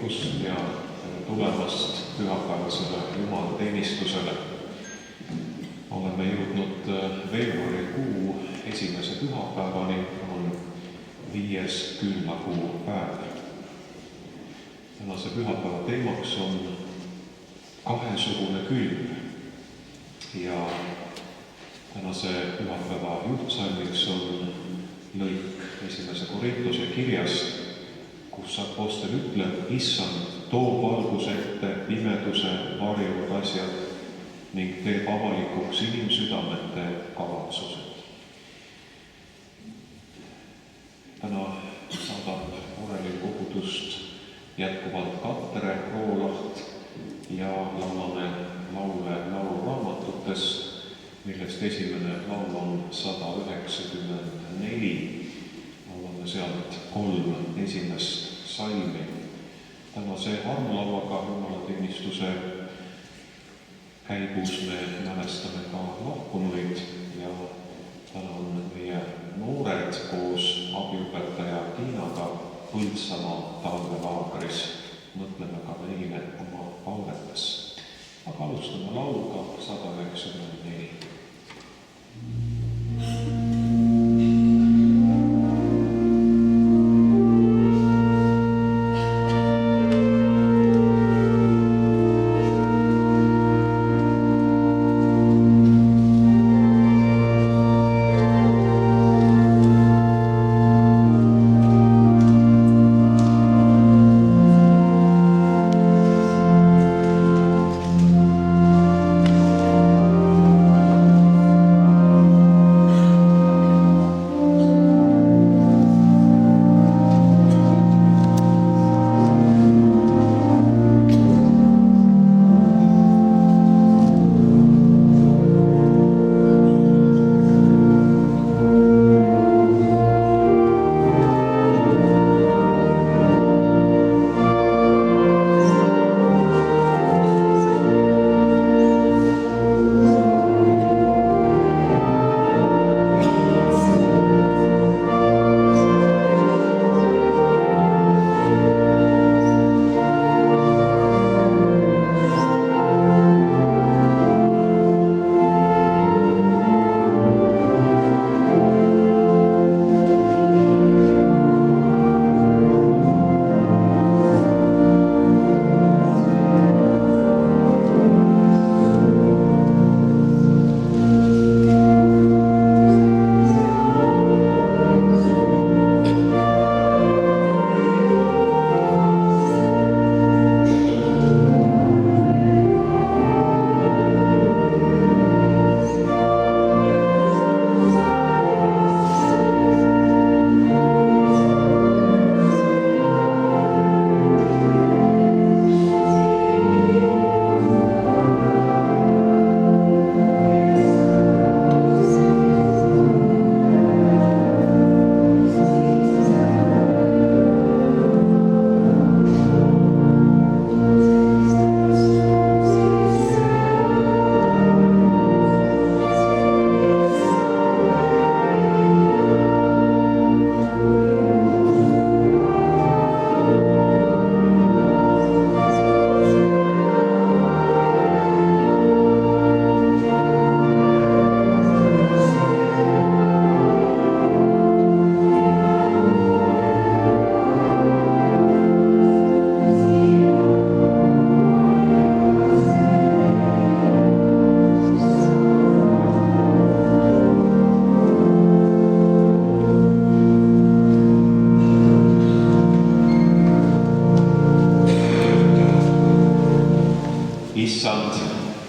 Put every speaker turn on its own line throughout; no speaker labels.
hommikust ja tulemast pühapäevasele jumalateenistusele. Oleme jõudnud veebruarikuu esimese pühapäevani, on 5. küünlakuu päev. Tänase pühapäeva teemaks on kahesugune külv ja tänase pühapäeva juhtsalmiks on lõik 1. Korintuse kirjast, kus apostel ütleb: Issand toob valguse ette pimeduse varjud asjad ning teeb avalikuks inimsüdamete kavatsused. Täna saadab Oreli kogudust jätkuvalt Katere Roolaht ja laulame laule lauluraamatutest, millest esimene laul on 194. Laulame sealt 3 esimest salmi. Tänase armulauaga jumalateenistuse käigus me mälestame ka lahkunuid ja täna on meie noored koos abiõpetaja Tiinaga Põltsamaa talvelaagris. Mõtleme ka neile oma palvetes. Aga alustame lauluga 194.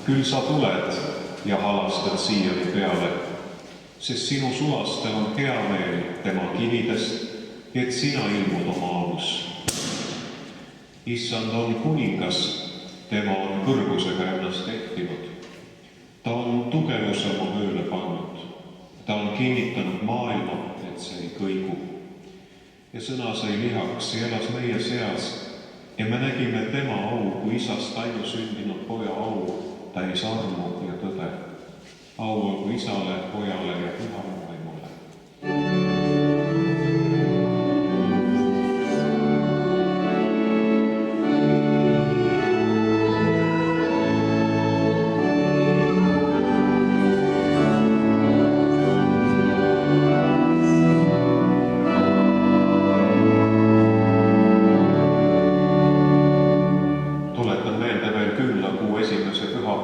Küll sa tuled ja halastad siiani peale, sest sinu sulastel on hea meel tema kividest, et sina ilmud oma aus. Issand on kuningas, tema on kõrgusega ennast ehtinud. Ta on tugevuse oma tööle pannud, ta on kinnitanud maailma, et see ei kõigu. Ja sõna sai lihaks ja elas meie seas ja me nägime tema au kui isast ainusündinud poja au, täis armu ja tõde. Au olgu isale, pojale ja pühale vaimule.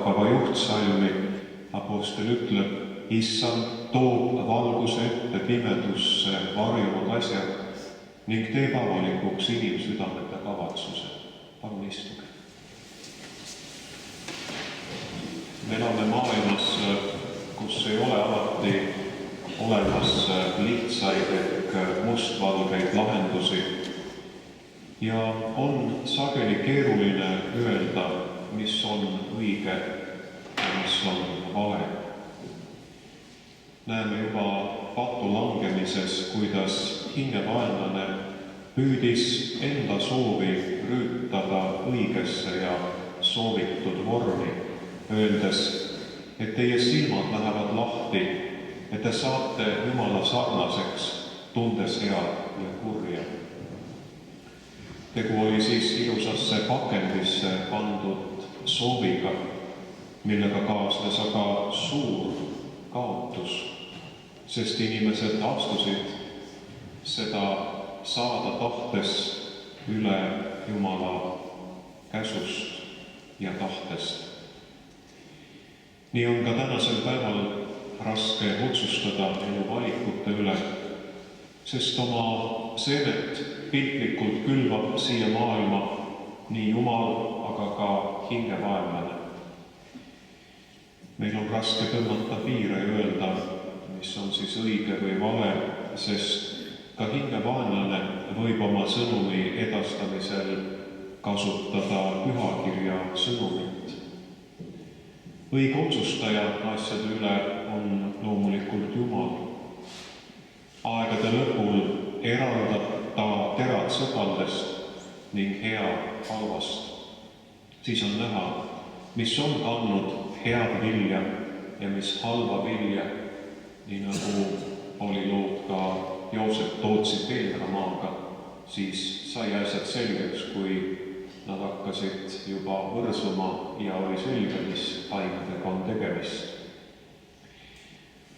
hakkava juhtsalmi apostel ütleb, Issand toob valguse ette pimedusse varjunud asjad ning teeb avalikuks inimsüdamete kavatsused. Palun istuge. Me elame maailmas, kus ei ole alati olemas lihtsaid ehk mustvalgeid lahendusi ja on sageli keeruline öelda, mis on õige ja mis on vale. Näeme juba patu langemises, kuidas hingevaenlane püüdis enda soovi rüütada õigesse ja soovitud vormi, öeldes, et teie silmad lähevad lahti, et te saate Jumala sarnaseks, tundes head ja kurja. Tegu oli siis ilusasse pakendisse pandud sooviga, millega kaasnes aga suur kaotus, sest inimesed astusid seda saada tahtes üle Jumala käsust ja tahtest. Nii on ka tänasel päeval raske otsustada elu valikute üle, sest oma seemet piltlikult külvab siia maailma nii Jumal, aga ka hingevaenlane. Meil on raske tõmmata piire ja öelda, mis on siis õige või vale, sest ka hingevaenlane võib oma sõnumi edastamisel kasutada pühakirja sõnumit. Õige otsustaja asjade üle on loomulikult Jumal. Aegade lõpul eraldab ta terad sõbaldest ning hea halvast. Siis on näha, mis on kandnud head vilja ja mis halva vilja, nii nagu oli lood ka Joosep Tootsi Peetramaaga, siis sai asjad selgeks, kui nad hakkasid juba võrsuma ja oli selge, mis taimedega on tegemist.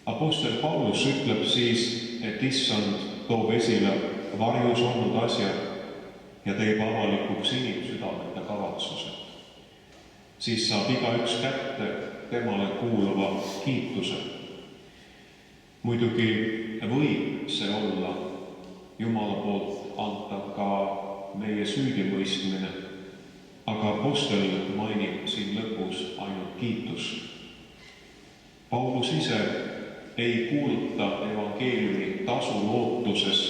Apostel Paulus ütleb siis, et Issand toob esile varjus olnud asjad ja teeb avalikuks inimsüdamete kavatsused. Siis saab igaüks kätte temale kuuluva kiituse. Muidugi võib see olla Jumala poolt antav ka meie süüdimõistmine, aga apostel mainib siin lõpus ainult kiitust. Paulus ise ei kuuluta evangeeliumi tasu lootuses,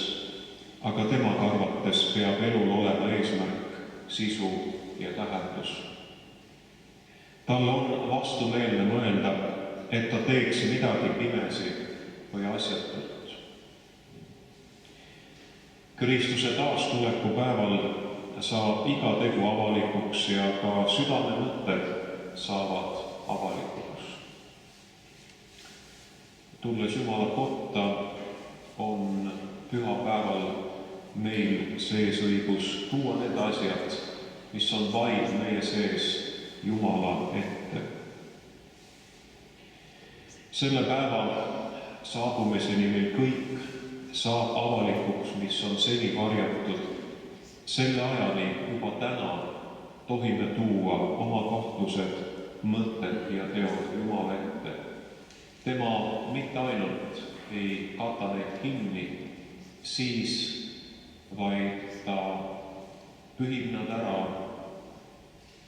aga tema arvates peab elul olema eesmärk, sisu ja tähendus. Tal on vastumeelne mõelda, et ta teeks midagi pimesi või asjatult. Kristuse taastuleku päeval saab iga tegu avalikuks ja ka südame mõtted saavad avalikuks. Tulles Jumala kotta, on pühapäeval meil sees õigus tuua need asjad, mis on vaid meie sees Jumala ette. Selle päeva saabumiseni meil kõik saab avalikuks, mis on seni varjatud. Selle ajani juba täna tohime tuua oma kahtlused, mõtted ja teod Jumala ette. Tema mitte ainult ei kata neid kinni siis, vaid ta pühib nad ära,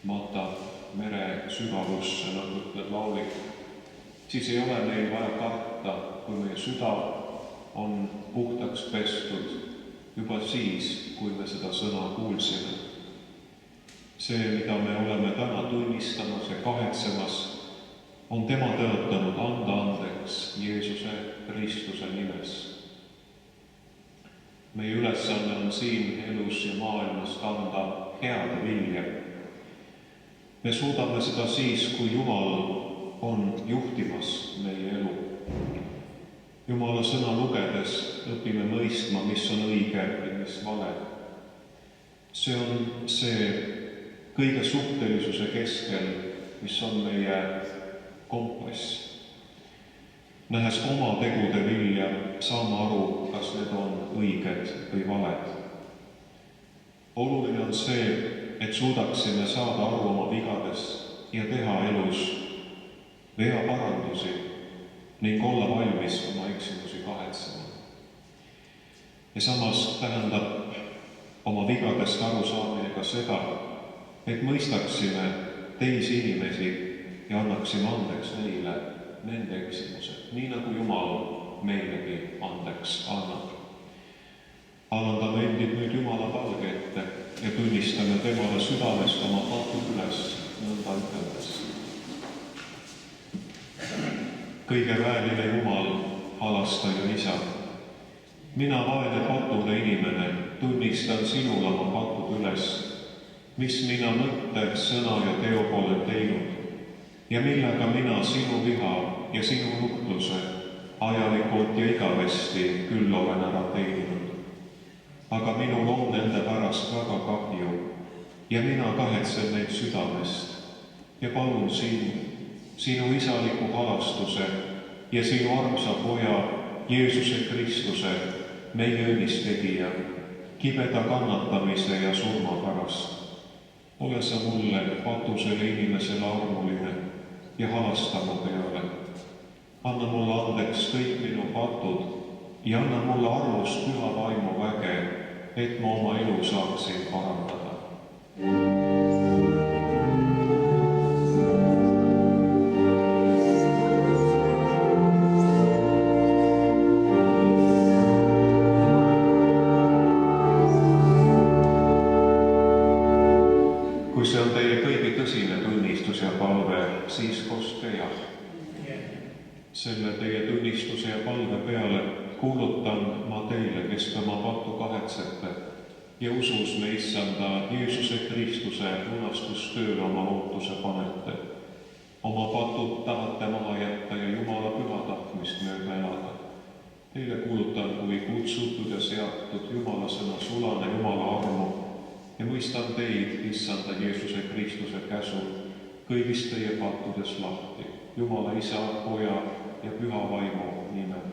matab mere sügavusse, nagu ütleb laulik. Siis ei ole meil vaja karta, kui meie süda on puhtaks pestud juba siis, kui me seda sõna kuulsime. See, mida me oleme täna tunnistamas ja kahetsemas, on tema tõotanud anda andeks Jeesuse Kristuse nimes. Meie ülesanne on siin elus ja maailmas kanda head vilja. Me suudame seda siis, kui Jumal on juhtimas meie elu. Jumala sõna lugedes õpime mõistma, mis on õige ja mis vale. See on see kõige suhtelisuse keskel, mis on meie kompass. Nähes oma tegude vilja, saame aru, kas need on õiged või valed. Oluline on see, et suudaksime saada aru oma vigadest ja teha elus vea parandusi ning olla valmis oma eksimusi kahetsema. Ja samas tähendab oma vigadest arusaamine ka seda, et mõistaksime teisi inimesi ja annaksime andeks neile nende eksimused, nii nagu Jumal meilegi andeks annab. Alandame endid nüüd Jumala palge ette ja tunnistame temale südamest oma patud üles, nõnda üteldes. Kõige väeline Jumal, halastaja Isa, mina vaene patune inimene tunnistan sinule oma patud üles, mis mina mõtte, sõna ja teo olen teinud ja millega mina sinu viha ja sinu nuhtluse ajalikult ja igavesti küll olen ära teeninud. Aga minul on nende pärast väga kahju ja mina kahetsen neid südamest ja palun sinu isaliku halastuse ja sinu armsa poja Jeesuse Kristuse, meie õnnistegija, kibeda kannatamise ja surma pärast. Ole sa mulle patusele inimesele armuline ja halasta mu peale. Anna mulle andeks kõik minu patud ja anna mulle armust püha vaimu väge, et ma oma elu saaksin parandada. Kui see on teie kõigi tõsine tunnistus ja palve, siis koske jah. Selle teie tunnistuse ja palve peale kuulutan ma teile, kes oma pattu kahetsete ja usus me Issanda Jeesuse Kristuse lunastustööle oma lootuse panete. Oma patud tahate maha jätta ja Jumala püha tahtmist mööda elada. Teile kuulutan kui kutsutud ja seatud Jumala sõna sulane Jumala armu ja mõistan teid, Issanda Jeesuse Kristuse käsul, kõigist teie pattudes lahti, Jumala Isa, Poja ja Püha Vaimu nimel.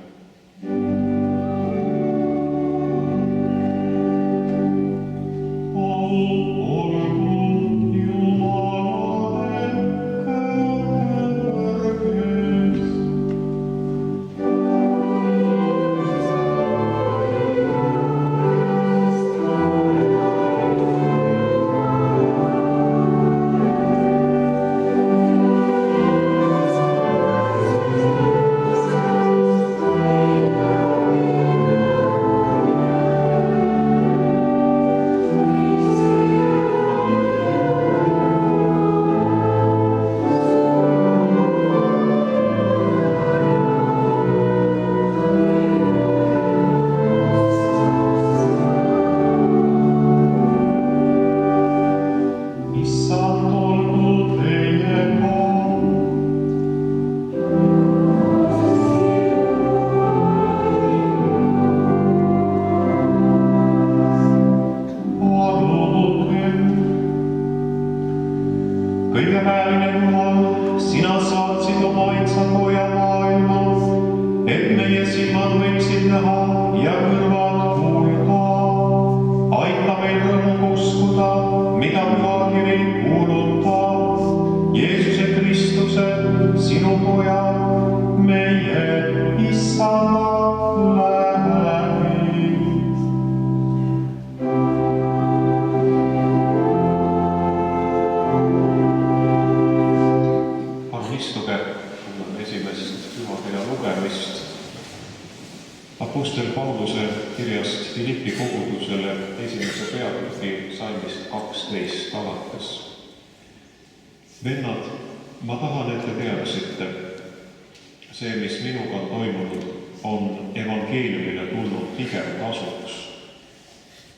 Apostel Pauluse kirjast Philippi kogudusele 1. peatüki salmist 12 alates. Vennad, ma tahan, et te teaksite, see, mis minuga on toimunud, on evangeeliumile tulnud pigem kasuks.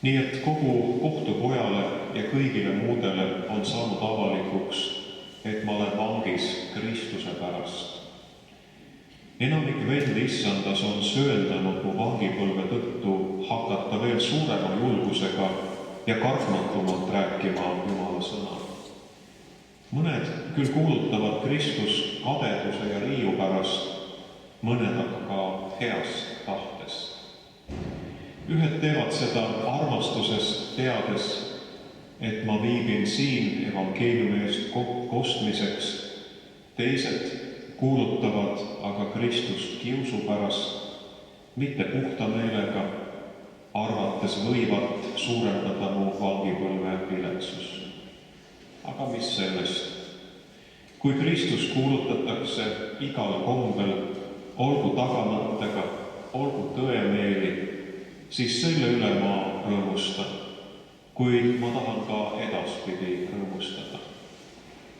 Nii et kogu kohtupojale ja kõigile muudele on saanud avalikuks, et ma olen vangis Kristuse pärast. Enamik vendi Issandas on sööldanud mu vangipõlve tõttu hakata veel suurema julgusega ja kartmatumalt rääkima Jumala sõna. Mõned küll kuulutavad Kristust kadeduse ja riiu pärast, mõned aga ka heast tahtest. Ühed teevad seda armastusest teades, et ma viibin siin evangeeliumi eest kostmiseks, teised kuulutavad aga Kristust kiusu pärast, mitte puhta meelega, arvates võivat suurendada mu vangipõlve viletsust. Aga mis sellest? Kui Kristus kuulutatakse igal kombel, olgu tagamõttega, olgu tõemeeli, siis selle üle ma rõõmustan, kuid ma tahan ka edaspidi rõõmustada.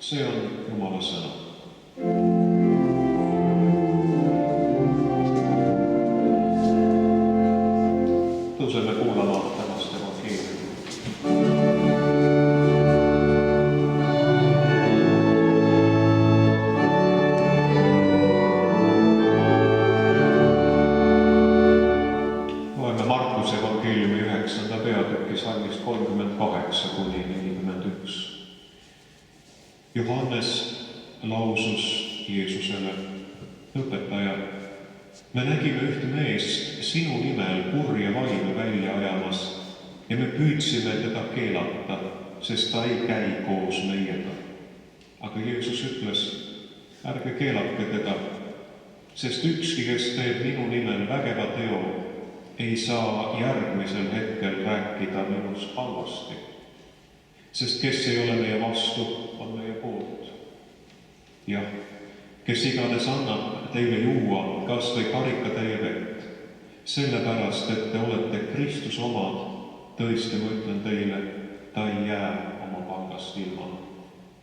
See on Jumala sõna. Tõuseme kuulama tänast evangeeliumi. Loeme Markuse evangeeliumi 9. peatüki salmist 38 kuni 41. Johannes lausus Jeesusele: õpetaja, me nägime üht meest sinu nimel purje vaime välja ajamas ja me püüdsime teda keelata, sest ta ei käi koos meiega. Aga Jeesus ütles: ärge keelake teda, sest ükski, kes teeb minu nimel vägeva teo, ei saa järgmisel hetkel rääkida minust halvasti. Sest kes ei ole meie vastu, on meie poolt. Jah, kes iganes annab teile juua kas või karikatäie vett, sellepärast, et te olete Kristuse omad, tõesti ma ütlen teile, ta ei jää oma palgast ilma.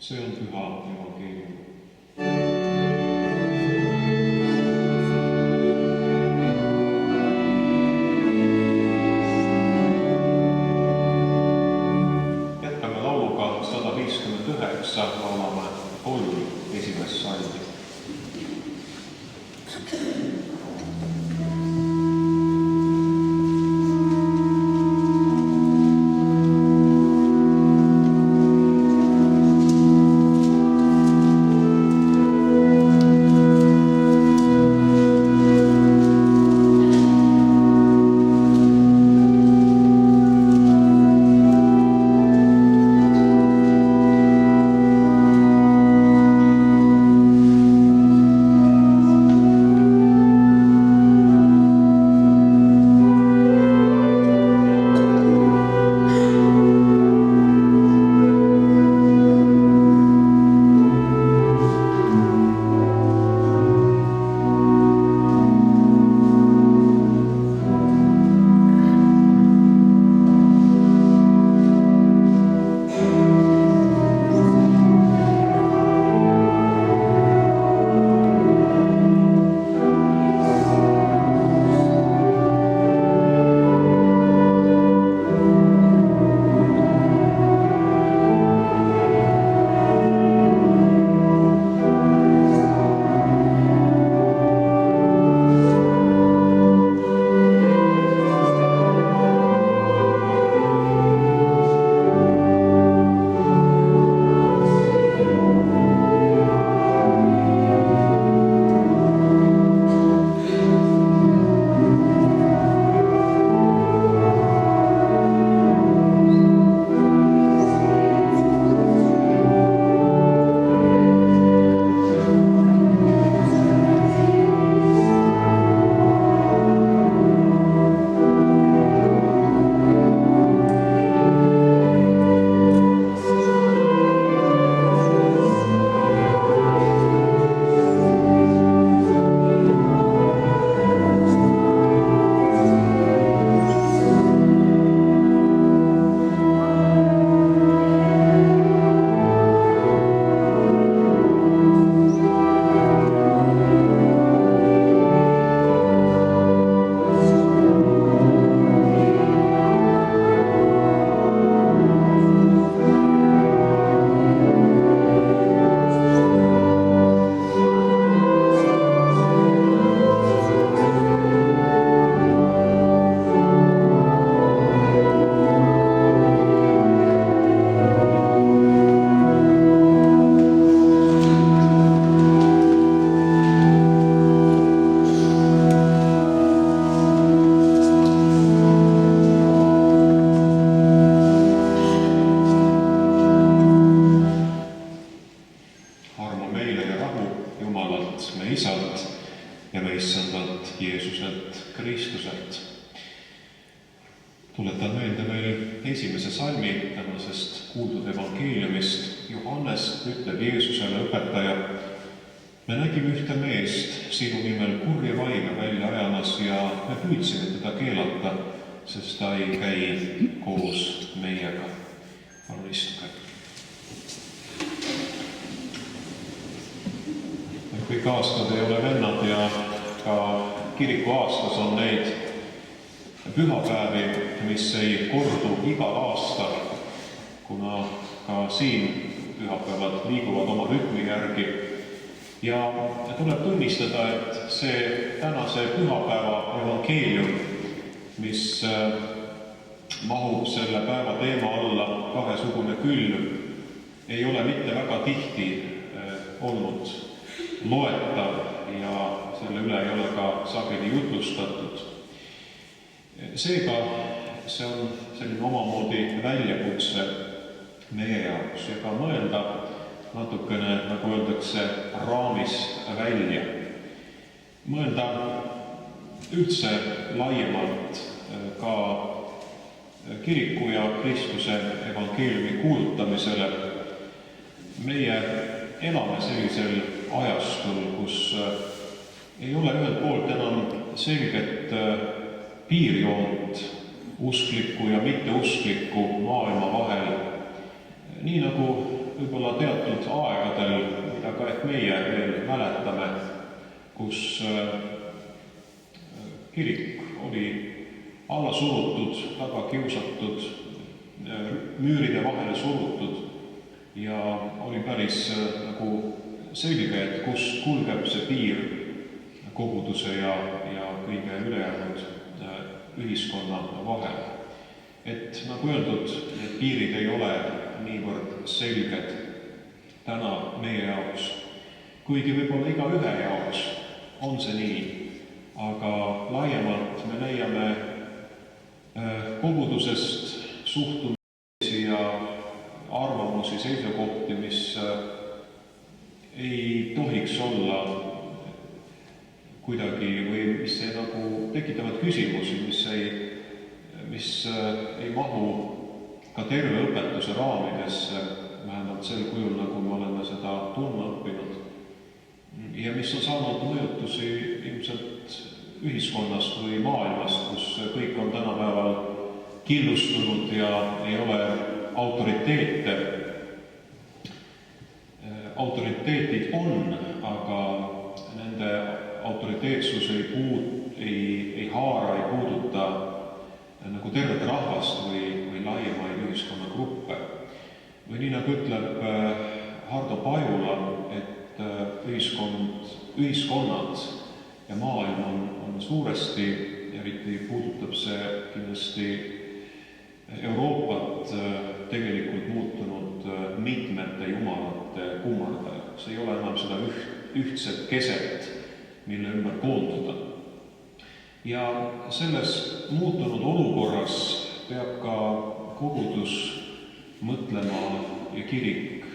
See on püha evangeelium. Jätkame lauluga 159, laulame 3 esimest salmi. Jumalalt, me Isalt ja me Issandalt Jeesuselt Kristuselt. Tuletan meelde veel esimese salmi tänasest kuuldud evangeeliumist. Johannes ütleb Jeesusele, õpetaja, me nägime ühte meest sinu nimel kurja vaime välja ajamas ja me püüdsime teda keelata, sest ta ei käi koos meiega. Palun istuge. Kõik aastad ei ole vennad ja ka kiriku aastas on neid pühapäevi, mis ei kordu igal aastal, kuna ka siin pühapäevad liiguvad oma rütmi järgi. Ja tuleb tunnistada, et see tänase pühapäeva evangeelium, mis mahub selle päeva teema alla kahesugune külv, ei ole mitte väga tihti olnud loetav ja selle üle ei ole ka sageli jutlustatud. Seega see on selline omamoodi väljakutse meie jaoks ja ka mõelda natukene, nagu öeldakse, raamist välja. Mõelda üldse laiemalt ka kiriku ja Kristuse evangeeliumi kuulutamisele. Meie elame sellisel ajastul, kus ei ole ühelt poolt enam selget piirjoont uskliku ja mitteuskliku maailma vahel. Nii nagu võib-olla teatud aegadel, mida ka ehk meie veel mäletame, kus kirik oli alla surutud, taga kiusatud, müüride vahele surutud ja oli päris nagu selge, et kus kulgeb see piir koguduse ja kõige ülejäänud ühiskonna vahel. Et nagu öeldud, need piirid ei ole niivõrd selged täna meie jaoks, kuigi võib-olla igaühe jaoks on see nii, aga laiemalt me leiame kogudusest suhtumisi ja arvamusi, seisukohti, mis ei tohiks olla kuidagi või mis ei nagu tekitavad küsimusi, mis ei mahu ka terve õpetuse raamidesse, vähemalt sel kujul, nagu me oleme seda tundma õppinud. Ja mis on saanud mõjutusi ilmselt ühiskonnast või maailmast, kus kõik on tänapäeval killustunud ja ei ole autoriteete. Autoriteetid on, aga nende autoriteetsus ei haara, ei puuduta nagu tervet rahvast või laiemaid ühiskonnagruppe. Või nii nagu ütleb Hardo Pajula, et ühiskonnad ja maailm on suuresti, eriti puudutab see kindlasti Euroopat, tegelikult muutunud mitmete jumalate kummardajaks. Ei ole enam seda ühtset keset, mille ümber koonduda. Ja selles muutunud olukorras peab ka kogudus mõtlema ja kirik,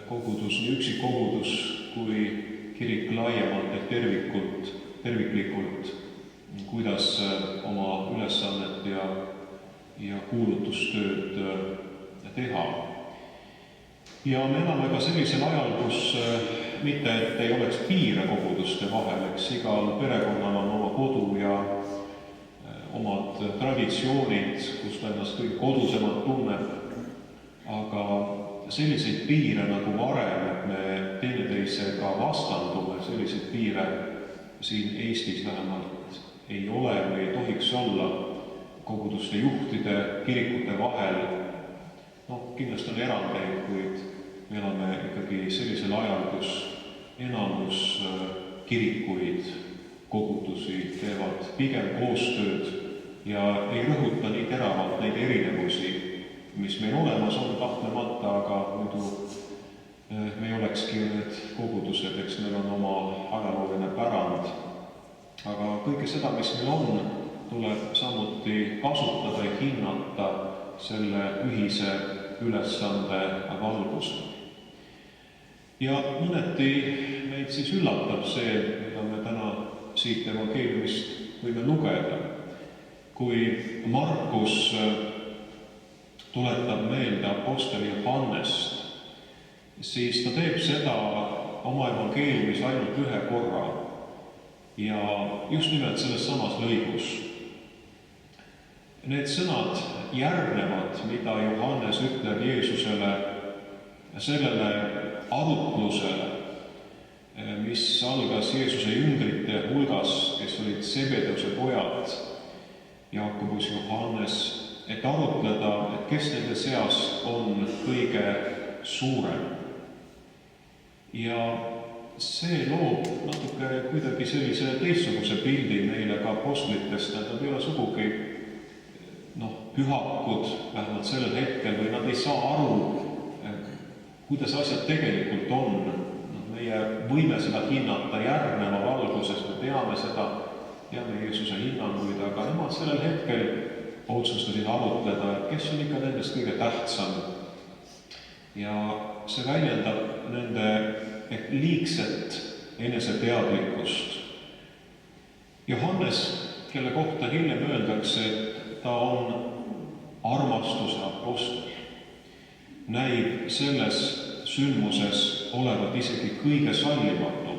kogudus, nii üksik kogudus kui kirik laiemalt ja terviklikult, kuidas oma ülesannet ja kuulutustööd teha. Ja me elame ka sellisel ajal, kus mitte, et ei oleks piire koguduste vahel, eks igal perekonnal on oma kodu ja omad traditsioonid, kus ta ennast kõige kodusemalt tunneb, aga selliseid piire nagu varem, et me teineteisega vastandume, selliseid piire siin Eestis vähemalt ei ole või ei tohiks olla koguduste juhtide, kirikute vahel. Kindlasti on erandeid, kuid me elame ikkagi sellisel ajal, kus enamus kirikuid, kogudusi teevad pigem koostööd ja ei rõhuta nii teravalt neid erinevusi, mis meil olemas on kahtlemata, aga muidu me olekski need kogudused, eks meil on oma ajalooline pärand. Aga kõike seda, mis meil on, tuleb samuti kasutada ja hinnata selle ühise ülesande valgusel. Ja mõneti meid siis üllatab see, mida me täna siit evangeeliumist võime lugeda. Kui Markus tuletab meelde apostel Johannest, siis ta teeb seda oma evangeeliumis ainult ühe korra ja just nimelt selles samas lõigus. Need sõnad järgnevad, mida Johannes ütleb Jeesusele sellele arutlusele, mis algas Jeesuse jüngrite hulgas, kes olid Zebedeuse pojad, Jaakobus, Johannes, et arutleda, et kes nende seas on kõige suurem. Ja see loob natuke kuidagi sellise teistsuguse pildi meile ka apostlitest, et nad ei ole sugugi pühakud, vähemalt sellel hetkel, või nad ei saa aru, kuidas asjad tegelikult on. Meie võime seda hinnata järgneva valguses, me teame seda, teame Jeesuse hinnanguid, aga nemad sellel hetkel otsustasid arutleda, et kes on ikka nendest kõige tähtsam. Ja see väljendab nende liigset eneseteadlikkust. Johannes, kelle kohta hiljem öeldakse, et ta on armastuse apostel, näib selles sündmuses olevat isegi kõige sallimatum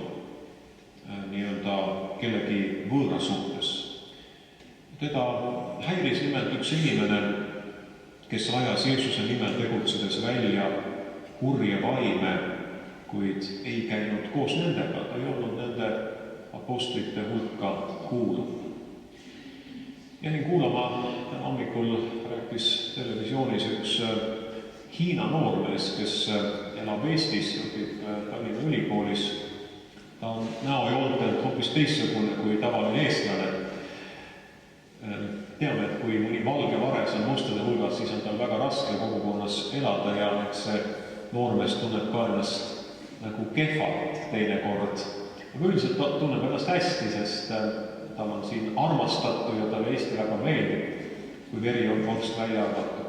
nii-öelda kellegi võõra suhtes. Teda häiris nimelt üks inimene, kes ajas Jeesuse nimel tegutsedes välja kurje vaime, kuid ei käinud koos nendega, ta ei olnud nende apostlite hulka kuuluv. Jäin kuulama, hommikul rääkis televisioonis üks Hiina noormees, kes elab Eestis, õpib Tallinna Ülikoolis. Ta on näojooltelt hoopis teistsugune kui tavaline eestlane. Teame, et kui mõni valge vares on mustade hulgas, siis on tal väga raske kogukonnas elada ja eks see noormees tunneb ka ennast nagu kehvalt teinekord. Aga üldiselt tunneb ennast hästi, sest tal on siin armastatu ja talle Eesti väga meeldib, kui veri on vorst välja arvatud.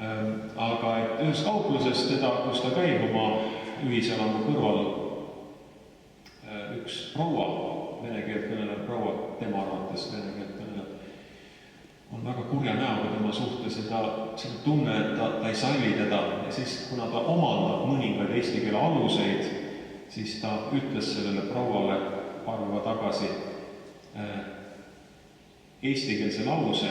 Aga et ühes kaupluses teda, kus ta käib oma ühiselamu kõrval, üks proua, vene keelt kõnelev proua, tema arvates vene keelt kõnelev, on väga kurja näoga tema suhtes ja ta tunne, et ta ei salli teda. Ja siis, kuna ta omandab mõningaid eesti keele aluseid, siis ta ütles sellele prouale paar päeva tagasi eestikeelse lause,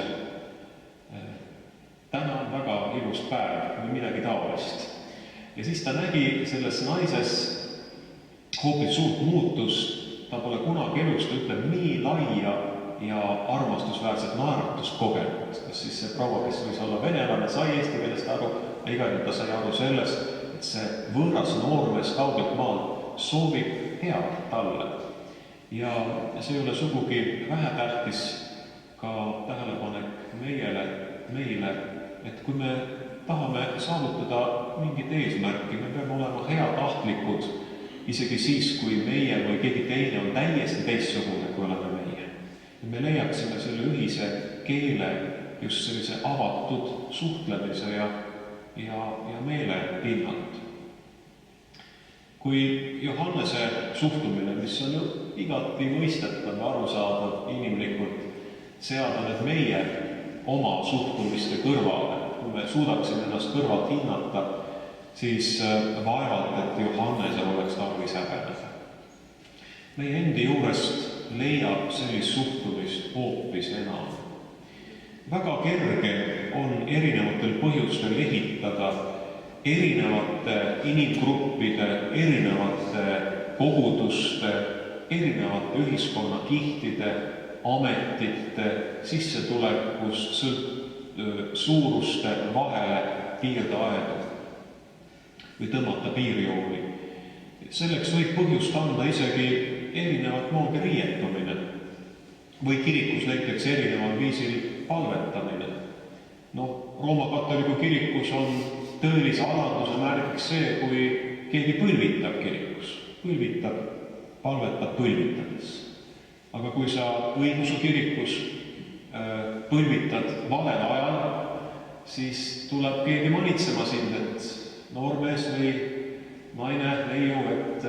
täna on väga ilus päev või midagi taolist. Ja siis ta nägi selles naises hoopis suurt muutust, ta pole kunagi elus, ta ütleb, nii laia ja armastusväärset naeratust kogenud. Kas siis see proua, kes võis olla venelane, sai eesti keelest aru, igal ta sai aru sellest, et see võõras noormees kaugelt maal soovib head talle. Ja see ei ole sugugi vähetähtis ka tähelepanek meile, et kui me tahame saavutada mingit eesmärki, me peame olema heatahtlikud, isegi siis, kui meie või keegi teine on täiesti teistsugune, kui oleme meie. Me leiaksime selle ühise keele just sellise avatud suhtlemise ja meele pinnalt. Kui Johannese suhtumine, mis on ju igati mõistetav ja arusaadav inimlikult, seada need meie oma suhtumiste kõrvale, kui me suudaksime ennast kõrvalt hinnata, siis vaevalt, et Johannesel oleks tarvis häbeneda. Meie endi juurest leiab sellist suhtumist hoopis enam. Väga kerge on erinevatel põhjustel ehitada erinevate inimgruppide, erinevate koguduste, erinevate ühiskonnakihtide, ametite, sissetulekust, suuruste vahele piirdeaedu või tõmmata piirjooni. Selleks võib põhjust anda isegi erinevat moodi riietumine või kirikus näiteks erineval viisil palvetamine. Rooma katoliku kirikus on tõelise alanduse märgiks see, kui keegi põlvitab kirikus, palvetab põlvitades. Aga kui sa õigeusu kirikus põlvitad valel ajal, siis tuleb keegi manitsema sind, et noormees või naine neiu, et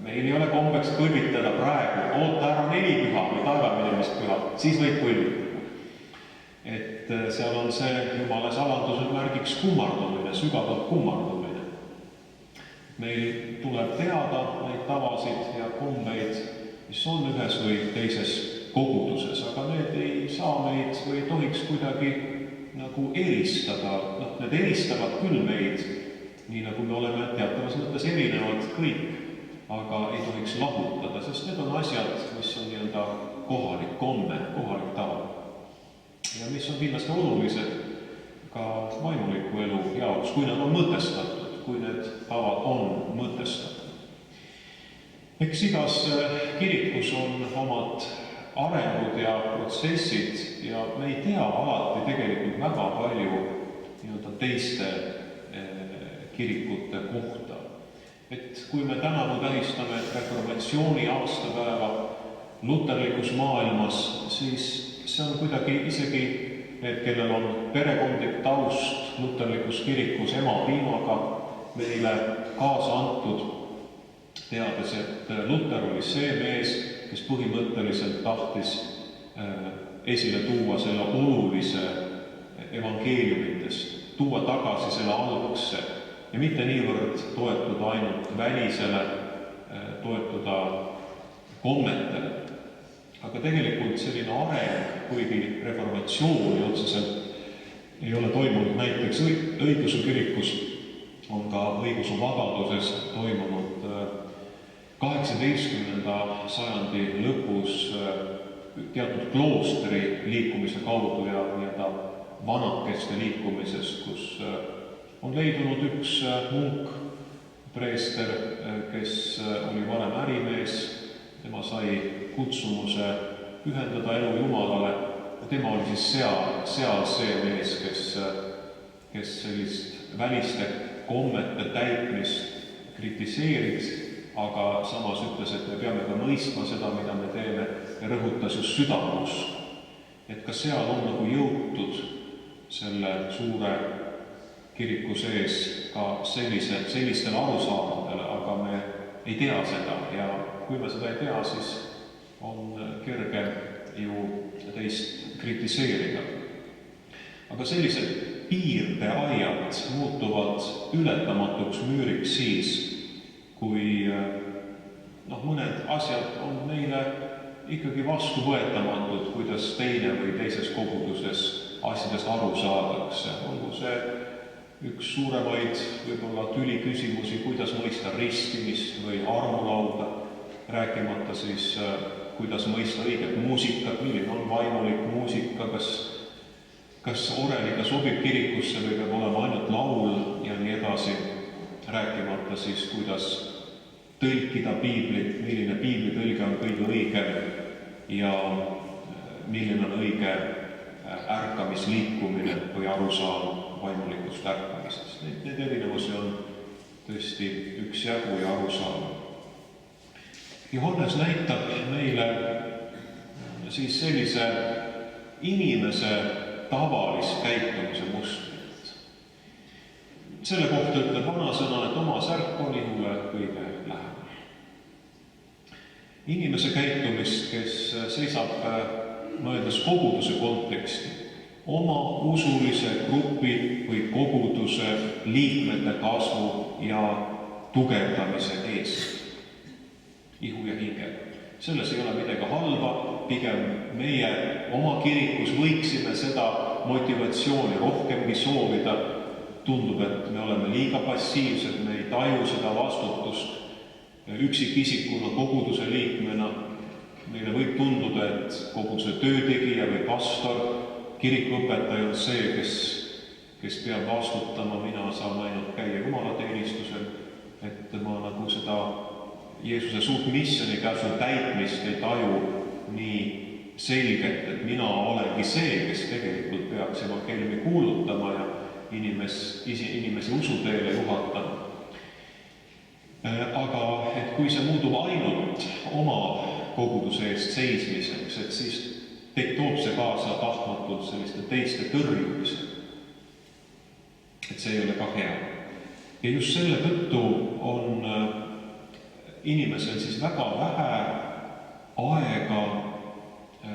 meil ei ole kombeks kõlvitada praegu, oota ära 4 püha või taevaminemist-püha, siis võib kõlvitada. Et seal on see Jumala saladuse märgiks kummardumine, sügavalt kummardumine. Meil tuleb teada neid tavasid ja kombeid, mis on ühes või teises koguduses, aga need ei saa meid või ei tohiks kuidagi nagu eristada. Need eristavad küll meid, nii nagu me oleme teatavas mõttes erinevad kõik, aga ei tohiks lahutada, sest need on asjad, mis on nii-öelda kohalik komme, kohalik tava. Ja mis on kindlasti olulised ka vaimuliku elu jaoks, kui nad on mõtestatud, kui need tavad on mõtestatud. Eks igas kirikus on omad arengud ja protsessid ja me ei tea alati tegelikult väga palju nii-öelda teiste kirikute kohta. Et kui me tänavu tähistame reformatsiooni aastapäeva luterlikus maailmas, siis see on kuidagi isegi need, kellel on perekondlik taust luterlikus kirikus ema-piimaga meile kaasa antud, teades, et Luter oli see mees, kes põhimõtteliselt tahtis esile tuua selle olulise evangeeliumitest, tuua tagasi selle algse ja mitte niivõrd toetuda ainult välisele, toetuda kommetele. Aga tegelikult selline areng, kuigi reformatsiooni otseselt ei ole toimunud näiteks õigeusu kirikus, on ka õigeusu vabaduses toimunud 18. sajandi lõpus teatud kloostri liikumise kaudu ja nii-öelda vanakeste liikumises, kus on leidunud üks munk, preester, kes oli varem ärimees, tema sai kutsumuse pühendada elu Jumalale ja tema oli siis seal see mees, kes sellist väliste kommete täitmist kritiseeriks, aga samas ütles, et me peame ka mõistma seda, mida me teeme ja rõhutas just südameusku. Et ka seal on nagu jõutud selle suure kiriku sees ka sellistele arusaamadele, aga me ei tea seda ja kui me seda ei tea, siis on kerge ju teist kritiseerida. Aga sellised piirdeaiad muutuvad ületamatuks müüriks siis, kui mõned asjad on meile ikkagi vastuvõetamatud, kuidas teine või teises koguduses asjadest aru saadakse. Olgu see üks suuremaid võib-olla tüliküsimusi, kuidas mõista ristimist või armulauda, rääkimata siis, kuidas mõista õiget muusikat, milline on vaimulik muusika, kas oreliga sobib kirikusse või peab olema ainult laul ja nii edasi, rääkimata siis, kuidas tõlkida piiblit, milline piiblitõlge on kõige õigem ja milline on õige ärkamisliikumine või arusaam vaimulikust ärkamisest. Need erinevusi on tõesti üksjagu ja arusaam. Johannes näitab meile siis sellise inimese tavalist käitumise mustrit. Selle kohta ütleb vanasõna, et oma särk on ihule kõige lähemal. Inimese käitumist, kes seisab mõeldes koguduse konteksti, oma usulise grupi või koguduse liikmete kasvu ja tugevdamise eest. Ihu ja hinge. Selles ei ole midagi halba, pigem meie oma kirikus võiksime seda motivatsiooni rohkemgi soovida. Tundub, et me oleme liiga passiivsed, me ei taju seda vastutust üksikisikuna, koguduse liikmena. Meile võib tunduda, et koguduse töötegija või pastor, kirikuõpetaja on see, kes peab vastutama, mina saan ainult käia jumalateenistusel, et ma nagu seda Jeesuse suurt missionikäsu täitmist ei taju nii selgelt, et mina olengi see, kes tegelikult peaks evangeeliumi kuulutama ja inimesi usuteele juhatama. Aga et kui see muutub ainult oma koguduse eest seismiseks, et siis toob see kaasa tahtmatult selliste teiste tõrjumise. Et see ei ole ka hea. Ja just selle tõttu on inimesel siis väga vähe aega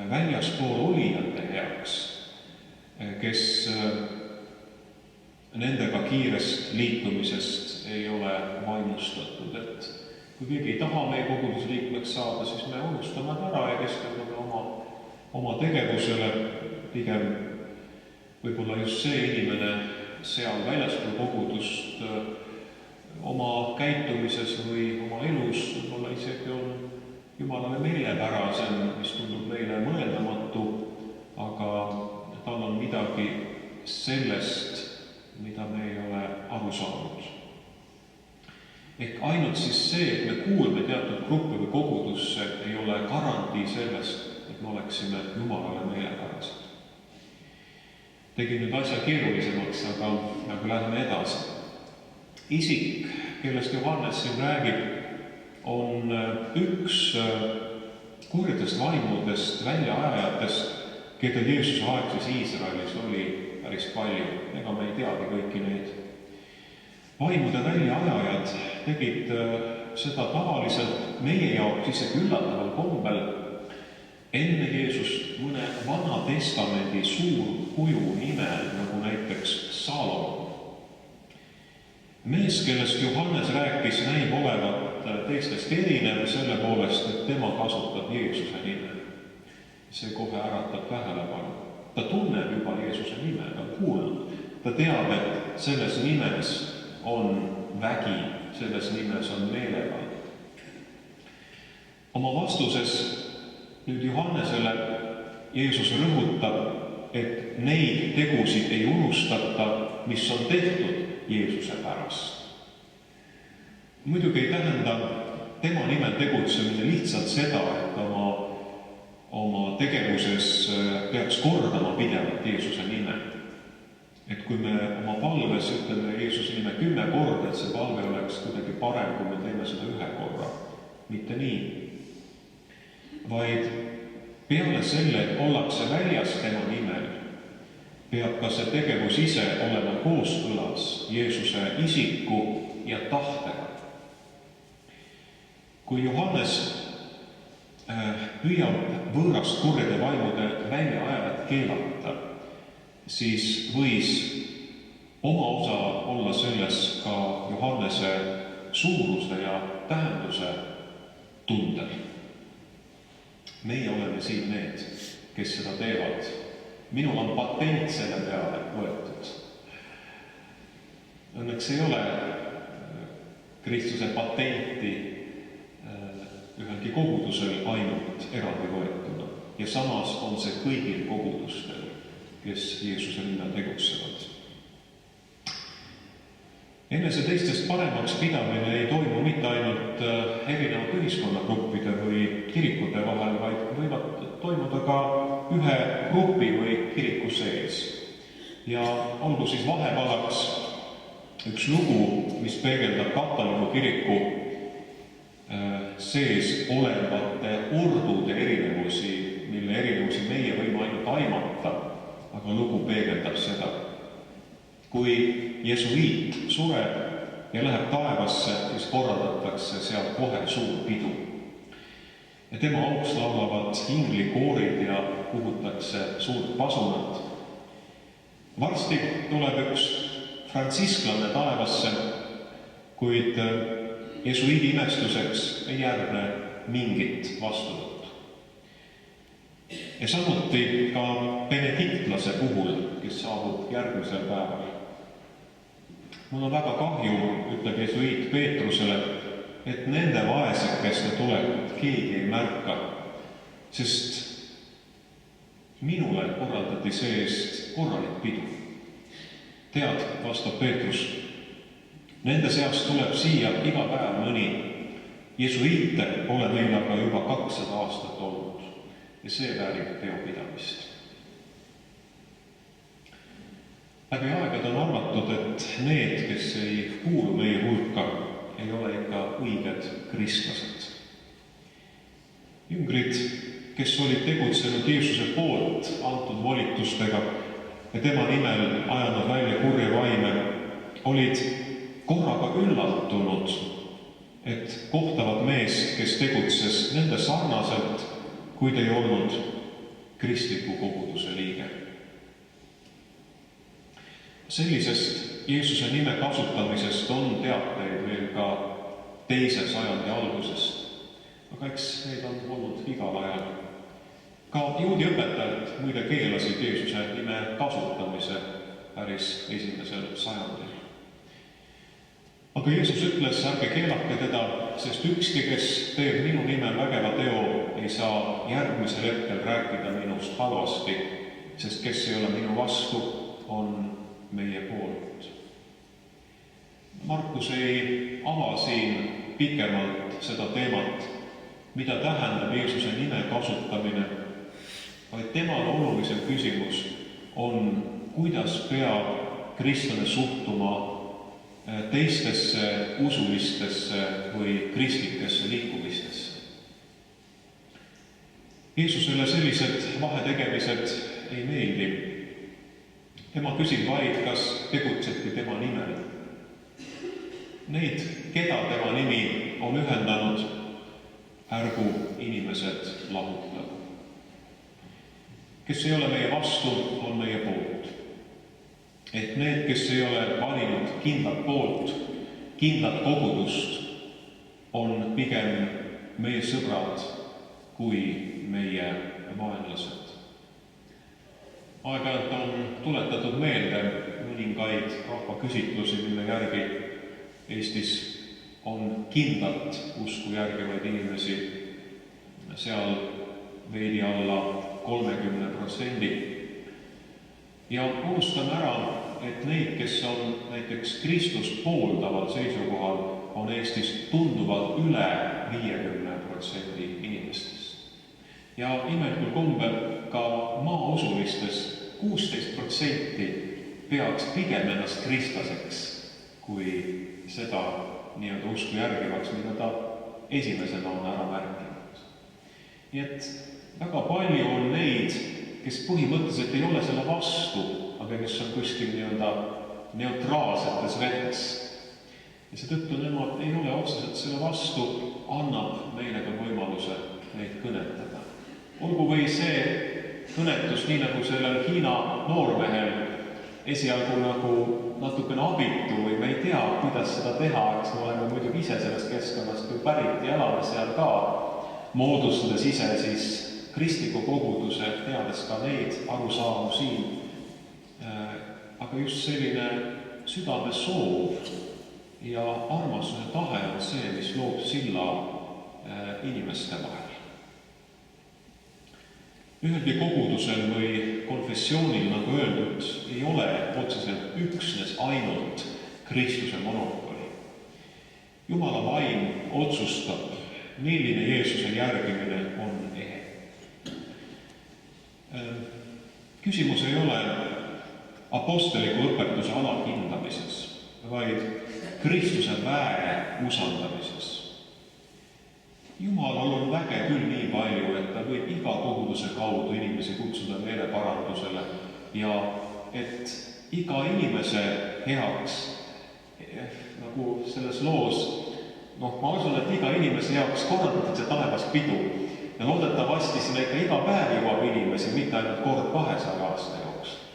väljaspool olijate heaks, kes nendega kiirest liikumisest ei ole vaimustatud. Et kui keegi ei taha meie kogudusliikmeks saada, siis me unustame ära ja keskendume oma tegevusele. Pigem võib-olla just see inimene seal väljaspool kogudust oma käitumises või oma elus võib-olla isegi on Jumalale meelepärasem, mis tundub meile mõeldamatu, aga tal on midagi sellest, mida me ei ole aru saanud. Ehk ainult siis see, et me kuulume teatud gruppi või kogudusse, ei ole garantii sellest, et me oleksime Jumalale meelepärased. Tegin nüüd asja keerulisemaks, aga lähme edasi. Isik, kellest Johannes siin räägib, on üks kurjadest vaimudest, väljaajajatest, keda Jeesuse aegses Iisraelis oli päris palju. Ega me ei teagi kõiki neid. Vaimude väljaajajad tegid seda tavaliselt meie jaoks isegi üllataval kombel enne Jeesust mõne Vana Testamendi suur kuju nimel, nagu näiteks Saalomon. Mees, kellest Johannes rääkis, näib olevat teistest erinev selle poolest, et tema kasutab Jeesuse nime. See kohe äratab tähelepanu. Ta tunneb juba Jeesuse nime, ta on kuulnud. Ta teab, et selles nimes on vägi, selles nimes on meelevald. Oma vastuses nüüd Johannesele Jeesus rõhutab, et neid tegusid ei unustata, mis on tehtud Jeesuse pärast. Muidugi ei tähenda tema nimel tegutsemine lihtsalt seda, et oma tegevuses peaks kordama pidevalt Jeesuse nime. Et kui me oma palves ütleme Jeesuse nime 10 korda, et see palve oleks kuidagi parem, kui me teeme seda 1 korra. Mitte nii. Vaid peale selle, et ollakse väljas tema nimel, peab ka see tegevus ise olema kooskõlas Jeesuse isiku ja tahtega. Kui Johannes püüab võõrast kurjade vaimude väljaajajat keelata, siis võis oma osa olla selles ka Johannese suuruse ja tähenduse tundel. Meie oleme siin need, kes seda teevad. Minul on patent selle peale võetud. Õnneks ei ole Kristuse patenti ühelgi kogudusel ainult eraldi võetuna. Ja samas on see kõigil kogudustel, kes Jeesuse nimel tegutsevad. Enese teistest paremaks pidamine ei toimu mitte ainult erinevate ühiskonnagruppide või kirikute vahel, vaid võivad toimuda ka ühe grupi või kiriku sees. Ja olgu siis vahepalaks üks lugu, mis peegeldab katoliku kiriku sees olevate ordude erinevusi, mille erinevusi meie võime ainult aimata, aga lugu peegeldab seda. Kui jesuiit sureb ja läheb taevasse, siis korraldatakse seal kohe suur pidu. Ja tema auks laulavad inglikoorid ja puhutakse suurt pasunat. Varsti tuleb üks fransisklane taevasse, kuid jesuiidi imestuseks ei järgne mingit vastuvõttu. Ja samuti ka benediktlase puhul, kes saabub järgmisel päeval. Mul on väga kahju, ütleb jesuiit Peetrusele, et nende vaesekeste tulekut keegi ei märka, sest minule korraldati see-eest korralik pidu. Tead, vastab Peetrus, nende seast tuleb siia iga päev mõni. Jesuiite pole meil aga juba 200 aastat olnud ja see väärib peopidamist. Läbi aegade on arvatud, et need, kes ei kuulu meie hulka, ei ole ikka õiged kristlased. Jüngrid, kes olid tegutsenud Jeesuse poolt antud volitustega ja tema nimel ajanud välja kurje vaime, olid korraga üllatunud, et kohtavad meest, kes tegutses nende sarnaselt, kuid ei olnud kristliku koguduse liige. Sellisest Jeesuse nime kasutamisest on teateid veel ka 2. sajandi algusest, aga eks neid on olnud igal ajal. Ka juudi õpetajad muide keelasid Jeesuse nime kasutamise päris 1. sajandil. Aga Jeesus ütles, ärge keelake teda, sest ükski, kes teeb minu nimel vägeva teo, ei saa järgmisel hetkel rääkida minust halvasti, sest kes ei ole minu vastu, on meie poolt. Markus ei ava siin pikemalt seda teemat, mida tähendab Jeesuse nime kasutamine, vaid temal olulisem küsimus on, kuidas peab kristlane suhtuma teistesse usulistesse või kristlikesse liikumistesse. Jeesusele sellised vahetegemised ei meeldi. Tema küsib vaid, kas tegutseti tema nimel. Neid, keda tema nimi on ühendanud, ärgu inimesed lahutada. Kes ei ole meie vastu, on meie poolt. Et need, kes ei ole valinud kindlat poolt, kindlat kogudust, on pigem meie sõbrad kui meie vaenlased. Aeg-ajalt on tuletatud meelde mõningaid rahvaküsitlusi, mille järgi Eestis on kindlat usku järgivaid inimesi seal veidi alla 30%. Ja unustame ära, et neid, kes on näiteks Kristust pooldaval seisukohal, on Eestis tunduvalt üle 50% inimestest. Ja imelikul kombel ka maausulistes 16% peaks pigem ennast kristlaseks, kui seda nii-öelda usku järgivaks, mida ta esimesena on ära märkinud. Nii et väga palju on neid, kes põhimõtteliselt ei ole selle vastu, aga kes on kuskil nii-öelda neutraalsetes vetes. Ja seetõttu nemad ei ole otseselt selle vastu, annab meile ka võimaluse neid kõnetada. Olgu või see kõnetus, nii nagu sellel Hiina noormehel, esialgu nagu natukene abitu või me ei tea, kuidas seda teha, eks me oleme muidugi ise sellest keskkonnast ju pärit ja elame seal ka, moodustades ise siis kristliku koguduse, teades ka neid arusaamu siin. Aga just selline südame soov ja armastuse tahe on see, mis loob silla inimeste vahel. Ühelgi kogudusel või konfessioonil, nagu öeldud, ei ole otseselt üksnes ainult Kristuse monopoli. Jumala vaim otsustab, milline Jeesuse järgimine on ehe. Küsimus ei ole apostliku õpetuse alahindamises, vaid Kristuse väe usaldamises. Jumalal on väge küll nii palju, et ta võib iga koguduse kaudu inimesi kutsuda meeleparandusele ja et iga inimese heaks, nagu selles loos, ma usun, et iga inimese heaks korraldatakse taevas pidu ja loodetavasti sinna ikka iga päev jõuab inimesi, mitte ainult kord 200 aasta jooksul.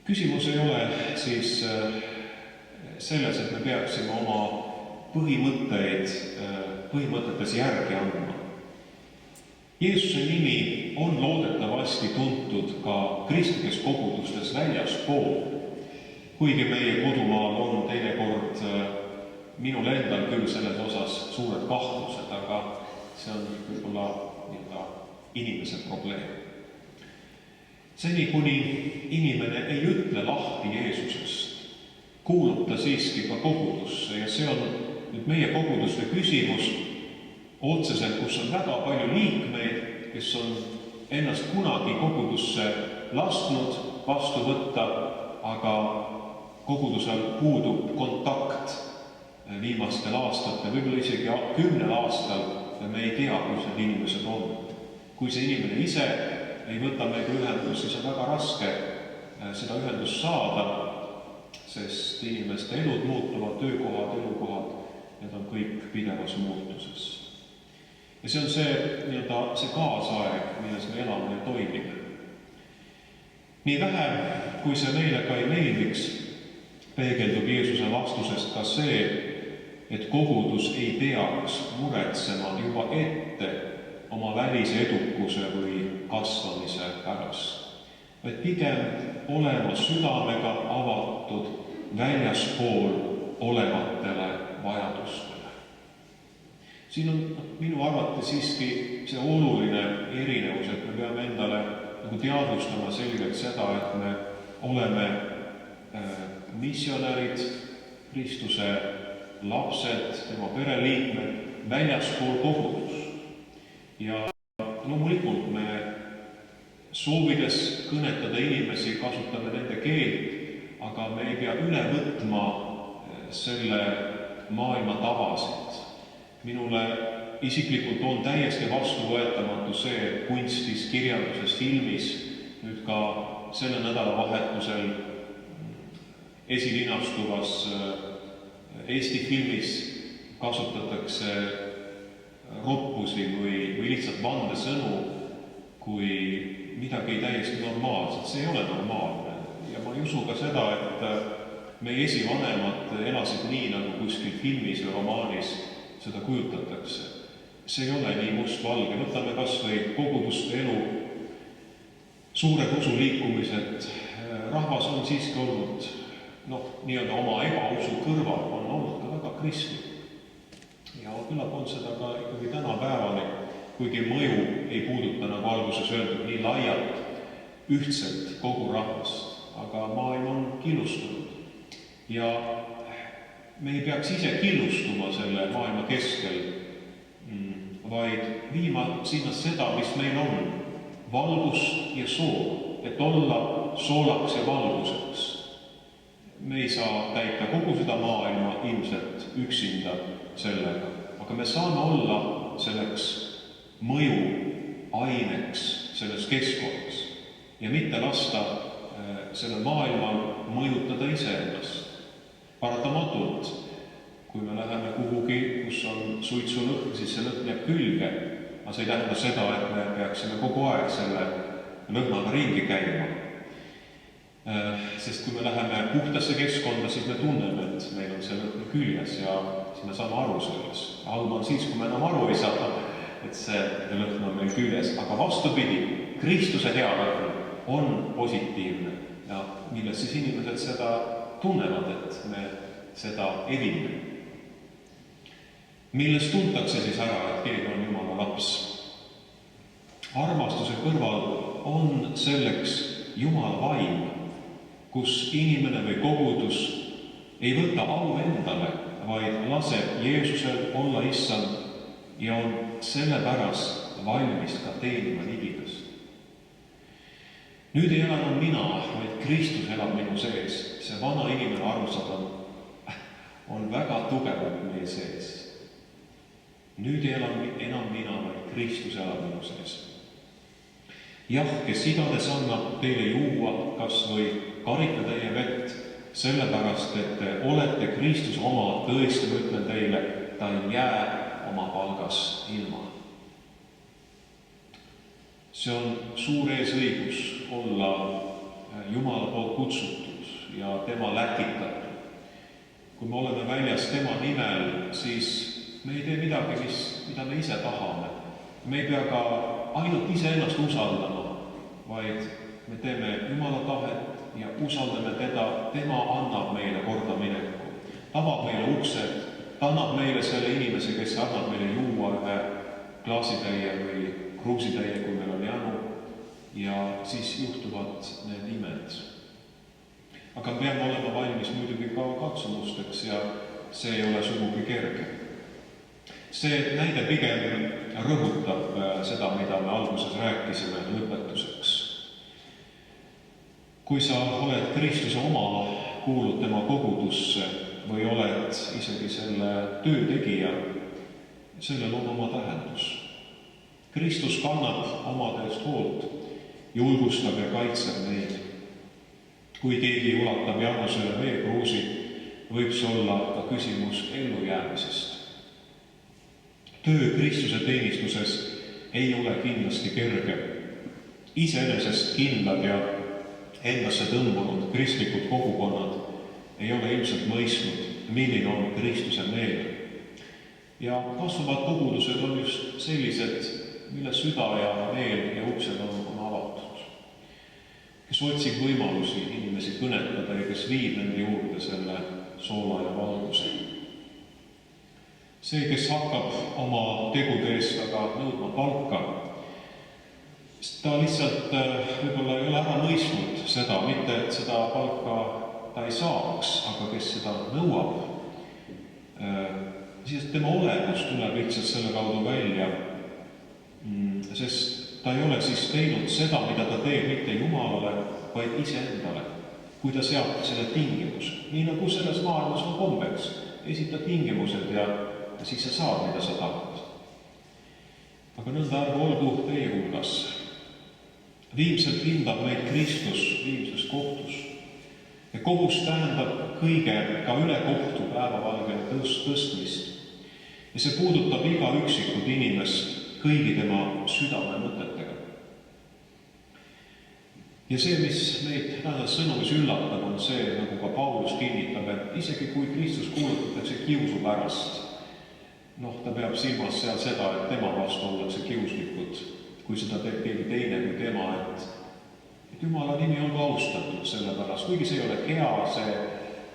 Küsimus ei ole siis selles, et me peaksime oma põhimõtetes järgi andma. Jeesuse nimi on loodetavasti tuntud ka kristlikes kogudustes väljaspool, kuigi meie kodumaal on teinekord minul endal küll selles osas suured kahtlused, aga see on võib-olla inimese probleem. Seni, kuni inimene ei ütle lahti Jeesusest, kuulub ta siiski ka kogudusse ja see on nüüd meie koguduste küsimus otseselt, kus on väga palju liikmeid, kes on ennast kunagi kogudusse lasknud vastu võtta, aga kogudusel puudub kontakt viimastel aastatel, võib-olla isegi 10 aastal ja me ei tea, kus need inimesed on. Kui see inimene ise ei võta meiega ühendust, siis on väga raske seda ühendust saada sest inimeste elud muutuvad, töökohad, elukohad, need on kõik pidevas muutuses. Ja see on see kaasaeg, milles me elame ja toimime. Nii vähe, kui see meile ka ei meeldiks, peegeldub Jeesuse vastusest ka see, et kogudus ei peaks muretsema juba ette oma välise edukuse või kasvamise pärast, vaid pigem olema südamega avatud väljaspool olevatele vajadustele. Siin on minu arvates siiski see oluline erinevus, et me peame endale teadvustama selgelt seda, et me oleme missionärid, Kristuse lapsed, tema pereliikmed väljaspool kogudust. Ja loomulikult me soovides kõnetada inimesi, kasutame nende keelt, aga me ei pea üle võtma selle maailma tavasid. Minule isiklikult on täiesti vastuvõetamatu see, et kunstis, kirjanduses, filmis, nüüd ka selle nädalavahetusel esilinastuvas Eesti filmis kasutatakse roppusi või lihtsalt vandesõnu kui midagi täiesti normaalset. See ei ole normaalne. Ja ma ei usu ka seda, et meie esivanemad elasid nii, nagu kuskil filmis või romaanis seda kujutatakse. See ei ole nii mustvalge. Võtame kas või koguduste elu, suured usuliikumised. Rahvas on siiski olnud nii-öelda oma ebausu kõrval on olnud ka väga kristlik. Ja küllap on seda ka ikkagi tänapäevani, kuigi mõju ei puuduta, nagu alguses öeldud, nii laialt ühtselt kogu rahvast, aga maailm on killustunud. Ja me ei peaks ise killustuma selle maailma keskel, vaid viima sinna seda, mis meil on, valgust ja sool, et olla soolaks ja valguseks. Me ei saa täita kogu seda maailma ilmselt üksinda sellega, aga me saame olla selleks mõjuaineks selles keskkonnas ja mitte lasta selle maailmal mõjutada iseennast. Paratamatult, kui me läheme kuhugi, kus on suitsulõhn, siis see lõhn jääb külge, aga see ei tähenda seda, et me peaksime kogu aeg selle lõhnaga ringi käima. Sest kui me läheme puhtasse keskkonda, siis me tunneme, et meil on see lõhn küljes ja siis me saame aru sellest. Halb on siis, kui me enam aru ei saa, et see lõhn on meil küljes. Aga vastupidi, Kristuse hea lõhn on positiivne ja milles siis inimesed seda tunnevad, et me seda evime. Milles tuntakse siis ära, et keegi on Jumala laps? Armastuse kõrval on selleks Jumala vaim, kus inimene või kogudus ei võta au endale, vaid laseb Jeesusel olla issand ja on sellepärast valmis ka teenima ligidast. Nüüd ei ela enam mina, vaid Kristus elab minu sees. See vana inimene armsad on väga tugevalt meie sees. Nüüd ei ela enam mina, vaid Kristus elab minu sees. Jah, kes iganes annab teile juua, kas või karita teie vett, sellepärast, et te olete Kristuse oma, tõesti ma ütlen teile, ta ei jää oma palgast ilma. See on suur eesõigus olla Jumala poolt kutsutud ja tema läkitatud. Kui me oleme väljas tema nimel, siis me ei tee midagi, mida me ise tahame. Me ei pea ka ainult iseennast usaldama, vaid me teeme Jumala tahet ja usaldame teda, tema annab meile korda mineku. Avab meile uksed, ta annab meile selle inimese, kes annab meile juua ühe klaasitäie või kruusitäie, kui meil on janu, ja siis juhtuvad need imed. Aga peame olema valmis muidugi ka katsumusteks ja see ei ole sugugi kerge. See näide pigem rõhutab seda, mida me alguses rääkisime lõpetuseks. Kui sa oled Kristuse oma, kuulud tema kogudusse või oled isegi selle töö tegija, sellel on oma tähendus. Kristus kannab omade eest hoolt, julgustab ja kaitseb neid. Kui keegi ulatab Jaanusele veekruusi, võib see olla ka küsimus ellujäämisest. Töö Kristuse teenistuses ei ole kindlasti kerge. Iseenesest kindlad ja endasse tõmbunud kristlikud kogukonnad ei ole ilmselt mõistnud, milline on Kristuse meel. Ja kasvavad kogudused on just sellised, mille süda ja meel ja uksed on avatud. Kes otsib võimalusi inimesi kõnetada ja kes viib nende juurde selle soola ja valguse. See, kes hakkab oma tegude eest aga nõudma palka, ta lihtsalt võib-olla ei ole ära mõistnud seda, mitte et seda palka ta ei saaks, aga kes seda nõuab, siis tema olemus tuleb lihtsalt selle kaudu välja, sest ta ei ole siis teinud seda, mida ta teeb mitte Jumalale, vaid iseendale, kui ta seab selle tingimuse. Nii nagu selles maailmas on kombeks, esita tingimused ja siis sa saad, mida sa tahad. Aga nõnda ärgu olgu teie hulgas. Viimselt hindab meid Kristus viimses kohtus. Ja kohus tähendab kõige ka üle kohtu päevavalgele tõstmist. Ja see puudutab iga üksikut inimest kõigi tema südame mõtetega. Ja see, mis meid tänases sõnumis üllatab, on see, nagu ka Paulus kinnitab, et isegi kui Kristus kuulutatakse kiusu pärast, ta peab silmas seal seda, et tema vastu ollakse kiuslikud, kui seda teeb keegi teine kui tema, et Jumala nimi on austatud selle pärast, kuigi see ei ole hea,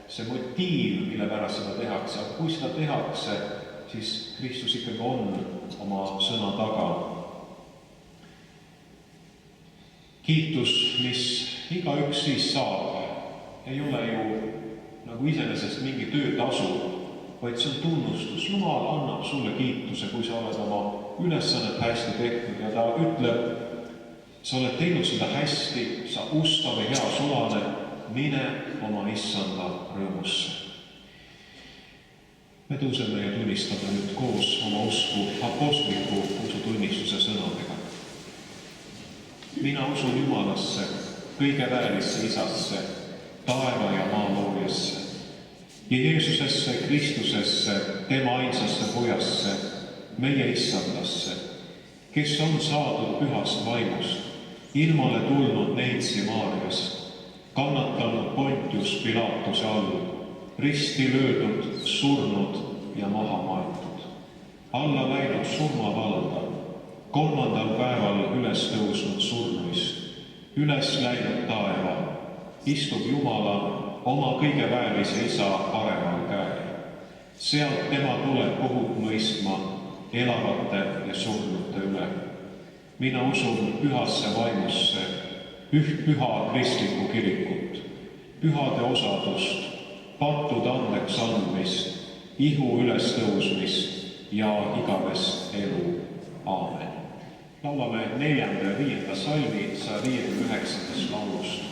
see motiiv, mille pärast seda tehakse, aga kui seda tehakse, siis Kristus ikkagi on oma sõna taga. Kiitus, mis igaüks siis saab, ei ole ju nagu iseenesest mingi töötasu, vaid see on tunnustus. Jumal annab sulle kiituse, kui sa oled oma ülesannet hästi tehtud ja ta ütleb, sa oled teinud seda hästi, sa ustav ja hea sulane, mine oma issanda rõõmusse. Me tõuseme ja tunnistame nüüd koos oma usku apostliku usutunnistuse sõnadega. Mina usun Jumalasse, kõigeväelisse Isasse, taeva ja maa loojasse ja Jeesusesse Kristusesse, tema ainsasse pojasse, meie issandasse, kes on saadud pühast vaimust, ilmale tulnud neitsi Maarjas, kannatanud Pontius Pilatuse all, risti löödud, surnud ja maha maetud, alla läinud surmavalda, 3. päeval üles tõusnud surnuist, üles läinud taeva, istub Jumala oma kõigeväelise Isa paremal käel. Sealt tema tuleb kohut mõistma elavate ja surnute üle. Mina usun pühasse vaimusse, üht püha kristlikku kirikut, pühade osadust, pattude andeks andmist, ihu ülestõusmist ja igavest elu. Aamen. Laulame 4. ja 5. salmi 159. laulust.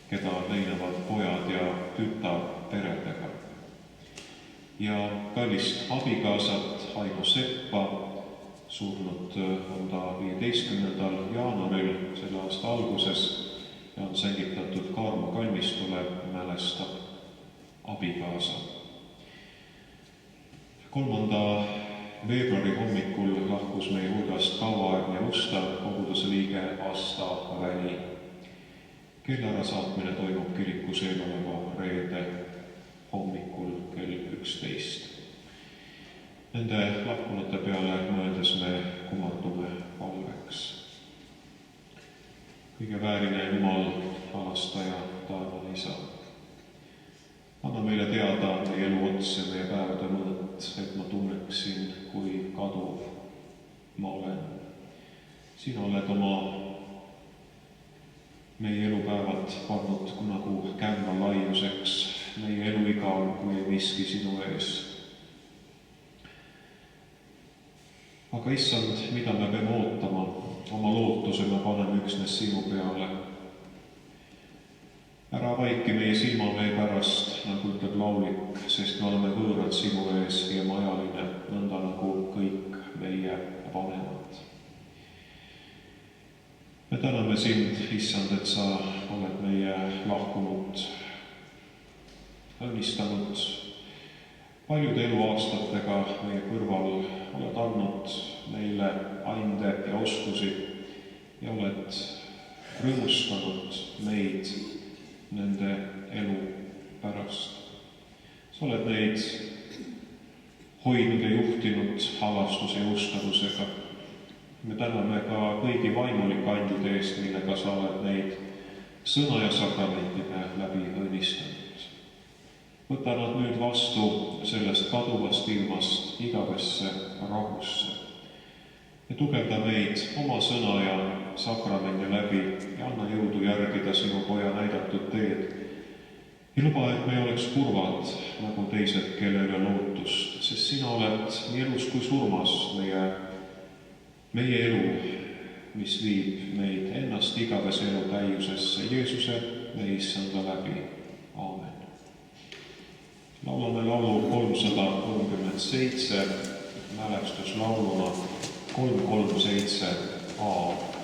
keda leinevad pojad ja tütar peredega. Ja kallist abikaasat Aino Seppa, surnud on ta 15. jaanuaril selle aasta alguses ja on sängitatud Kaarma kalmistule, mälestab abikaasa. 3. veebruari hommikul lahkus meie hulgast kauaaegne Ustav, koguduse liige Asta Väli. kelle ärasaatmine toimub kirikus eeloleva reede hommikul kell 11. Nende lahkunute peale mõeldes me kumardume palveks. Kõige väärine Jumal, alastaja, taevane Isa, anna meile teada meie elu ots ja meie päevade mõõt, et ma tunneksin, kui kaduv ma olen. Sina oled meie elupäevad pannud nagu kämma laiuseks, meie eluiga on kui miski sinu ees. Aga issand, mida me peame ootama, oma lootuse me paneme üksnes sinu peale. Ära vaiki meie silmavee pärast, nagu ütleb laulik, sest me oleme võõrad sinu ees ja majaline, nõnda nagu kõik meie vanemad. Me täname sind, issand, et sa oled meie lahkunud õnnistanud paljude eluaastatega meie kõrval, oled andnud meile ande ja oskusi ja oled rõõmustanud meid nende elu pärast. Sa oled neid hoidnud ja juhtinud avastuse ja ustavusega. Me täname ka kõigi vaimulike andide eest, millega sa oled neid sõna ja sakramentide läbi õnnistanud. Võta nad nüüd vastu sellest kaduvast ilmast igavesse rahusse ja tugevda meid oma sõna ja sakramendi läbi ja anna jõudu järgida sinu poja näidatud teed. Ja luba, et me ei oleks kurvad nagu teised, kellel ei ole lootust, sest sina oled nii elus kui surmas meie elu, mis viib meid ennast igavese elu täiusesse Jeesuse, meie issanda läbi. Aamen. Laulame laulu 337, mälestuslauluna 337a.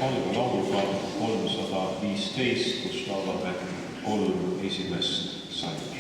valgelauluga 315, kus laulame 3 esimest salmi.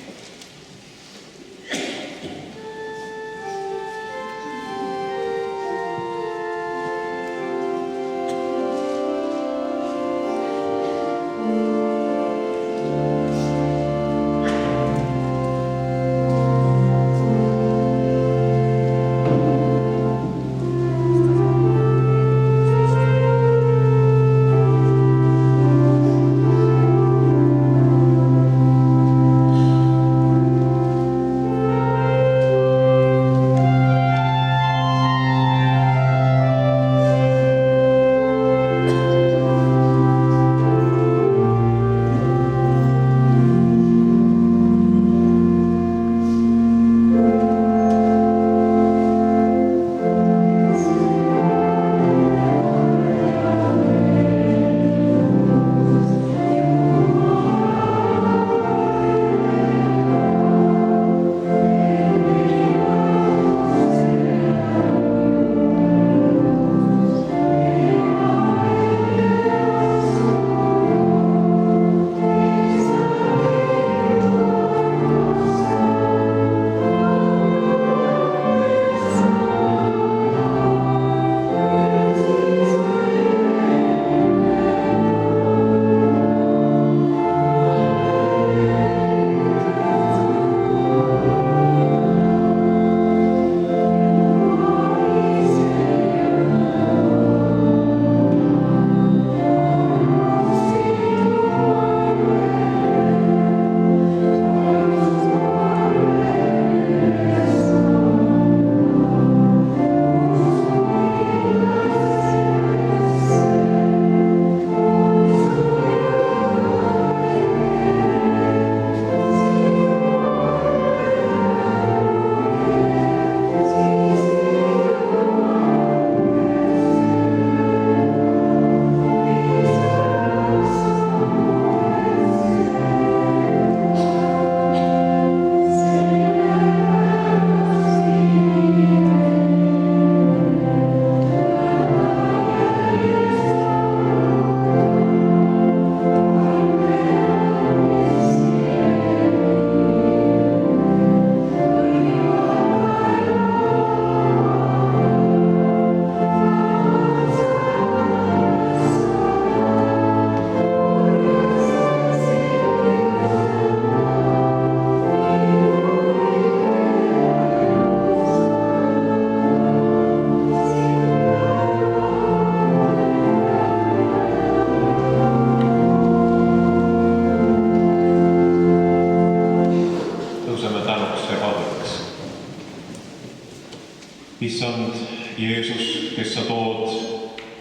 Issand Jeesus, kes sa tood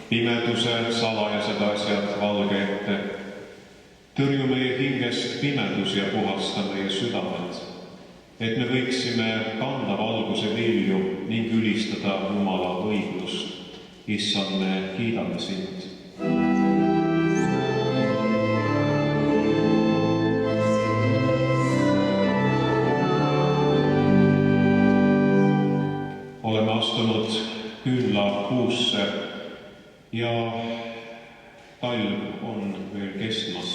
pimeduse salajased asjad valge ette, tõrju meie hingest pimedus ja puhasta meie südamed, et me võiksime kanda valguse vilju ning ülistada Jumala õiglust. Issand, me kiidame sind. Oleme astunud küünlakuusse ja talv on veel kestmas.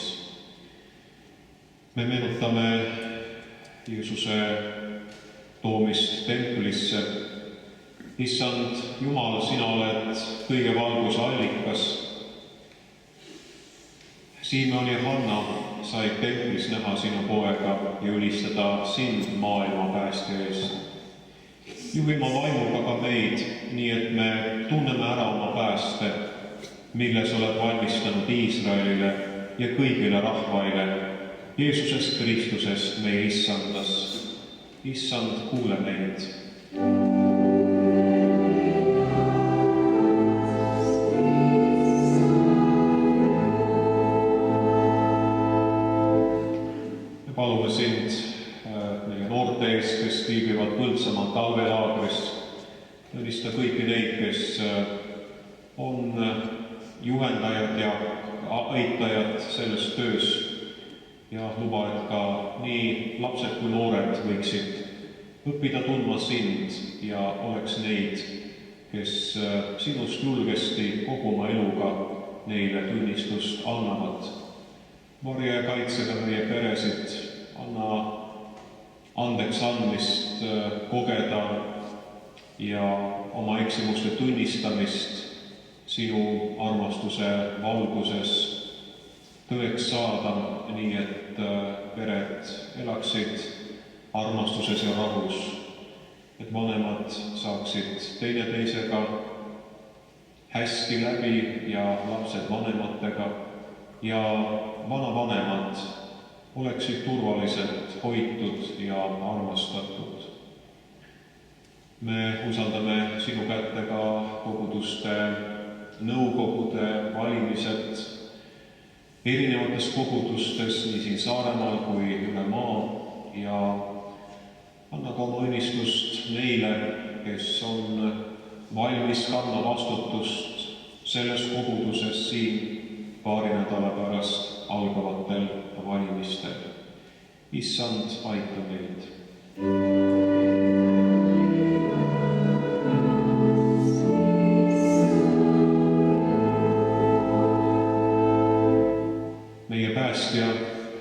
Me meenutame Jeesuse toomist templisse. Issand Jumal, sina oled kõige valguse allikas. Siimon ja Hanna said templis näha sinu poega ja ülistada sind maailma päästja eest. Juhi oma vaimuga ka meid, nii et me tunneme ära oma pääste, milles oled valmistanud Iisraelile ja kõigile rahvaile, Jeesusest Kristusest meie Issandas. Issand, kuule meid. Me palume sind meie noorte eest, kes viibivad Põltsamaa talvelaagris. Õnnista kõiki neid, kes on juhendajad ja aitajad selles töös ja luba, et ka nii lapsed kui noored võiksid õppida tundma sind ja oleks neid, kes sinust julgesti kogu oma eluga neile tunnistust annavad. Varje kaitsega meie peresid, anna andeks andmist kogeda ja oma eksimuste tunnistamist sinu armastuse valguses tõeks saada, nii et pered elaksid armastuses ja rahus, et vanemad saaksid teineteisega hästi läbi ja lapsed vanematega ja vanavanemad oleksid turvaliselt hoitud ja armastatud. Me usaldame sinu kätte ka koguduste nõukogude valimised erinevates kogudustes, nii siin Saaremaal kui üle maa, ja anna ka oma õnnistust neile, kes on valmis kandma vastutust selles koguduses siin paari nädala pärast algavatel valimistel. Issand, aita meid. Meie päästja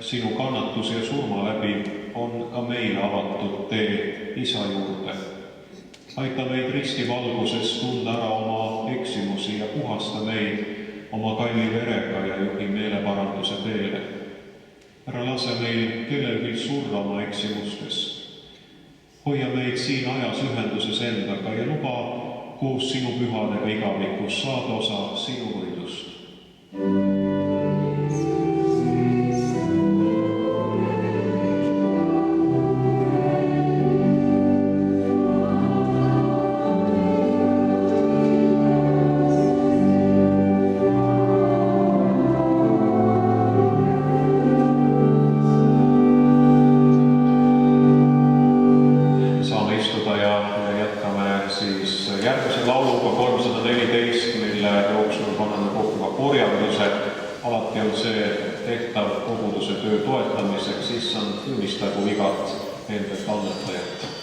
sinu kannatuse ja surma läbi on ka meile avatud tee Isa juurde. Aita meid risti valguses tunda ära oma eksimusi ja puhasta meid oma kalli verega ja juhi meeleparanduse teele. Ära lase meil kellelgi surra oma eksimustes. Hoia meid siin ajas ühenduses endaga ja luba koos sinu pühadega igavikus saada osa sinu võidust. Järgmise lauluga 314, mille jooksul paneme kokku ka korjanduse. Alati on see tehtav koguduse töö toetamiseks, issand, tunnistagu igat endet annetajat.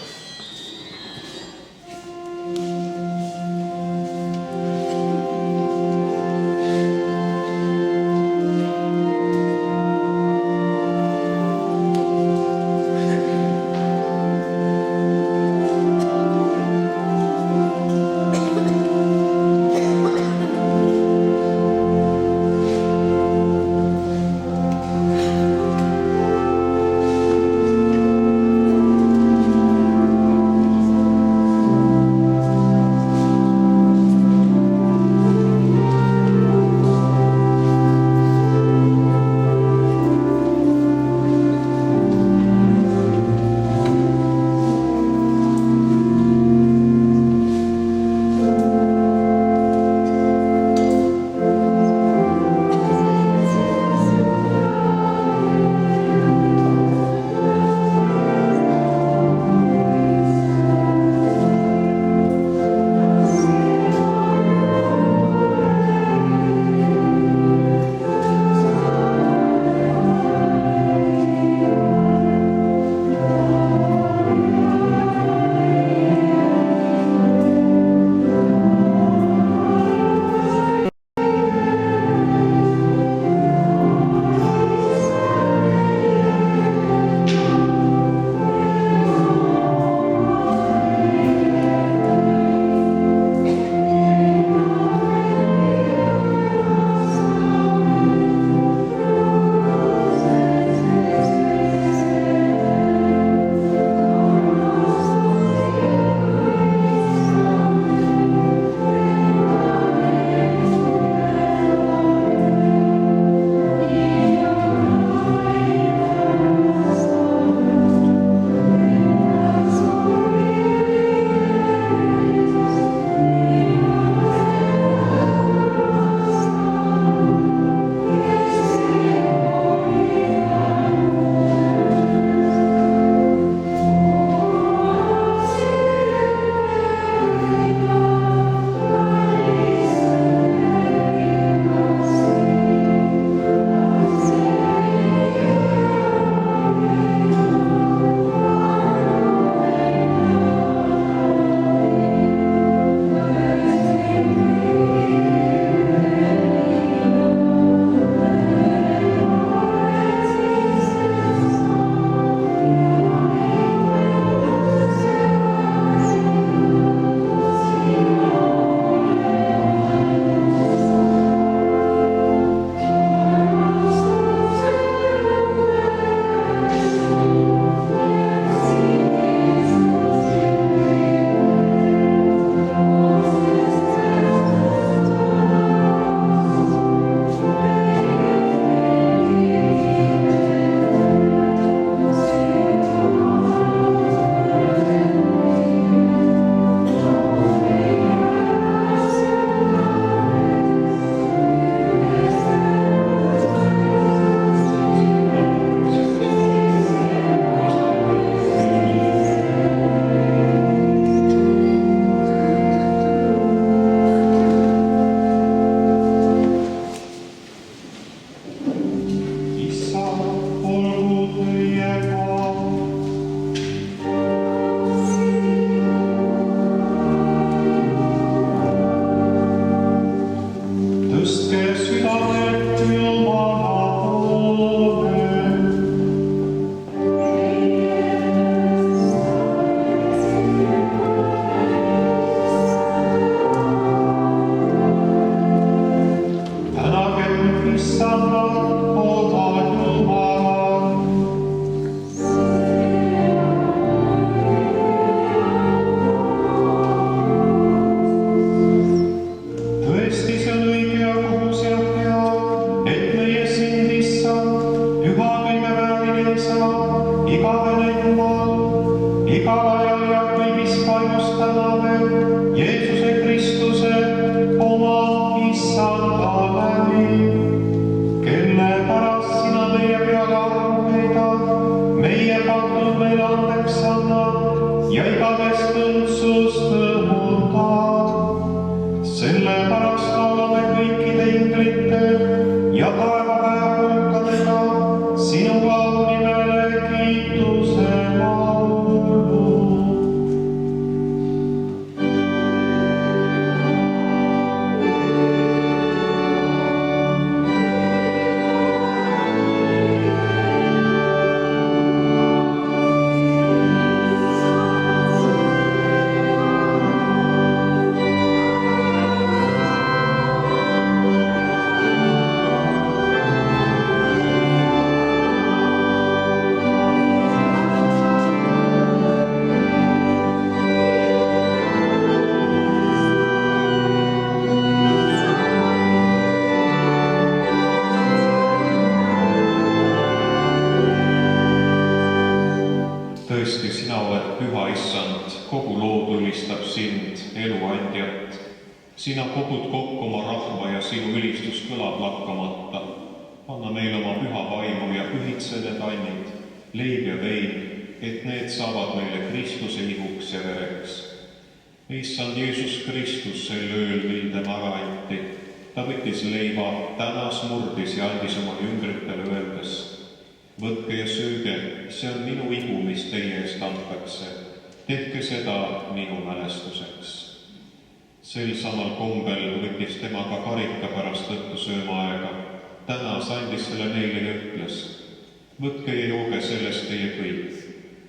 tõstke südamed Jumala poole. Tänagem Issandat, oma Jumalat. Tõesti, see on õige ja kohus ja hea, et meie sind, Issand, püha kõigevääriline Isa, igavene Jumal, igal ajal ja kõigis paigust täname Jeesuse Kristuse, oma Issanda läbi, kelle pärast sina meie peale armu heidad, meie patud meile andeks annad ja igavest õndsust õhutad. Sellepärast laulame kõikide inglite ja taevaväevõrkadega sinu nimele kiituse laulu. Tõesti, sina oled püha, Issand, kogu lood ülistab sind, eluandjat. Sina kogud kokku oma rahva ja sinu ülistus kõlab lakkamata. Anna meile oma püha vaimu ja pühitse need annid, leib ja vein, et need saavad meile Kristuse ihuks ja vereks. Issand Jeesus Kristus sel ööl, mil tema ära anti, ta võttis leiva, tänas, murdis ja andis oma jüngritele öeldes: võtke ja sööge, see on minu ihu, mis teie eest antakse. Tehke seda minu mälestuseks. Sel samal kombel võttis tema ka karika pärast õhtusöömaaega. Tänas andis selle neile ja ütles: võtke ja jooge sellest teie kõik.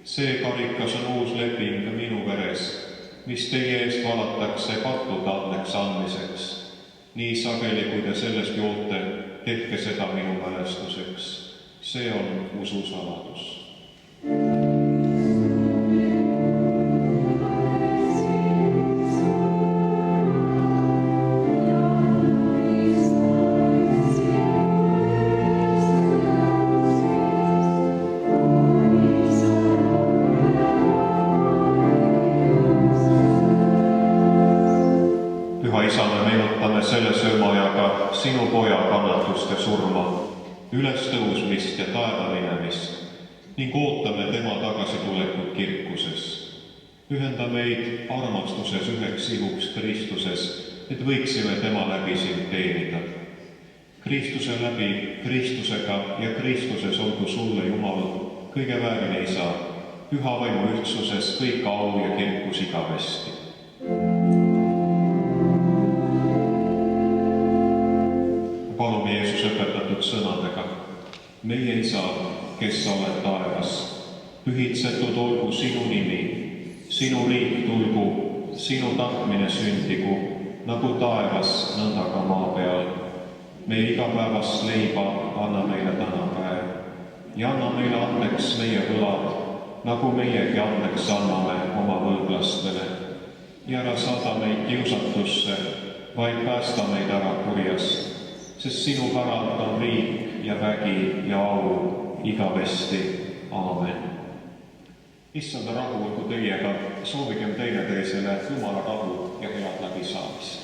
See karikas on uus leping minu veres, mis teie eest valatakse pattude andeks andmiseks. Nii sageli, kui te sellest joote, tehke seda minu mälestuseks. See on ususaladus. Püha Isa, me meenutame selle söömaajaga sinu poja kannatuste surma, ülestõusmist ja taeva minemist ning ootame tema tagasitulekut kirkuses. Ühenda meid armastuses üheks ihuks Kristuses, et võiksime tema läbi sind teenida. Kristuse läbi, Kristusega ja Kristuses olgu sulle, Jumal, kõige vääriline Isa, püha vaimu ühtsuses kõik au ja kirkus igavesti. Palume Jeesus õpetatud sõnadega: meie Isa, kes sa oled taevas, pühitsetud olgu sinu nimi, sinu riik tulgu, sinu tahtmine sündigu, nagu taevas, nõnda ka maa peal. Meie igapäevast leiba anna meile täna päev ja anna meile andeks meie võlad, nagu meiegi andeks anname oma võlglastele. Ja ära saada meid kiusatusse, vaid päästa meid ära kurjast, sest sinu päralt on riik ja vägi ja au igavesti. Aamen. Issanda rahu olgu teiega, soovigem teineteisele Jumala rahu ja head läbisaamist.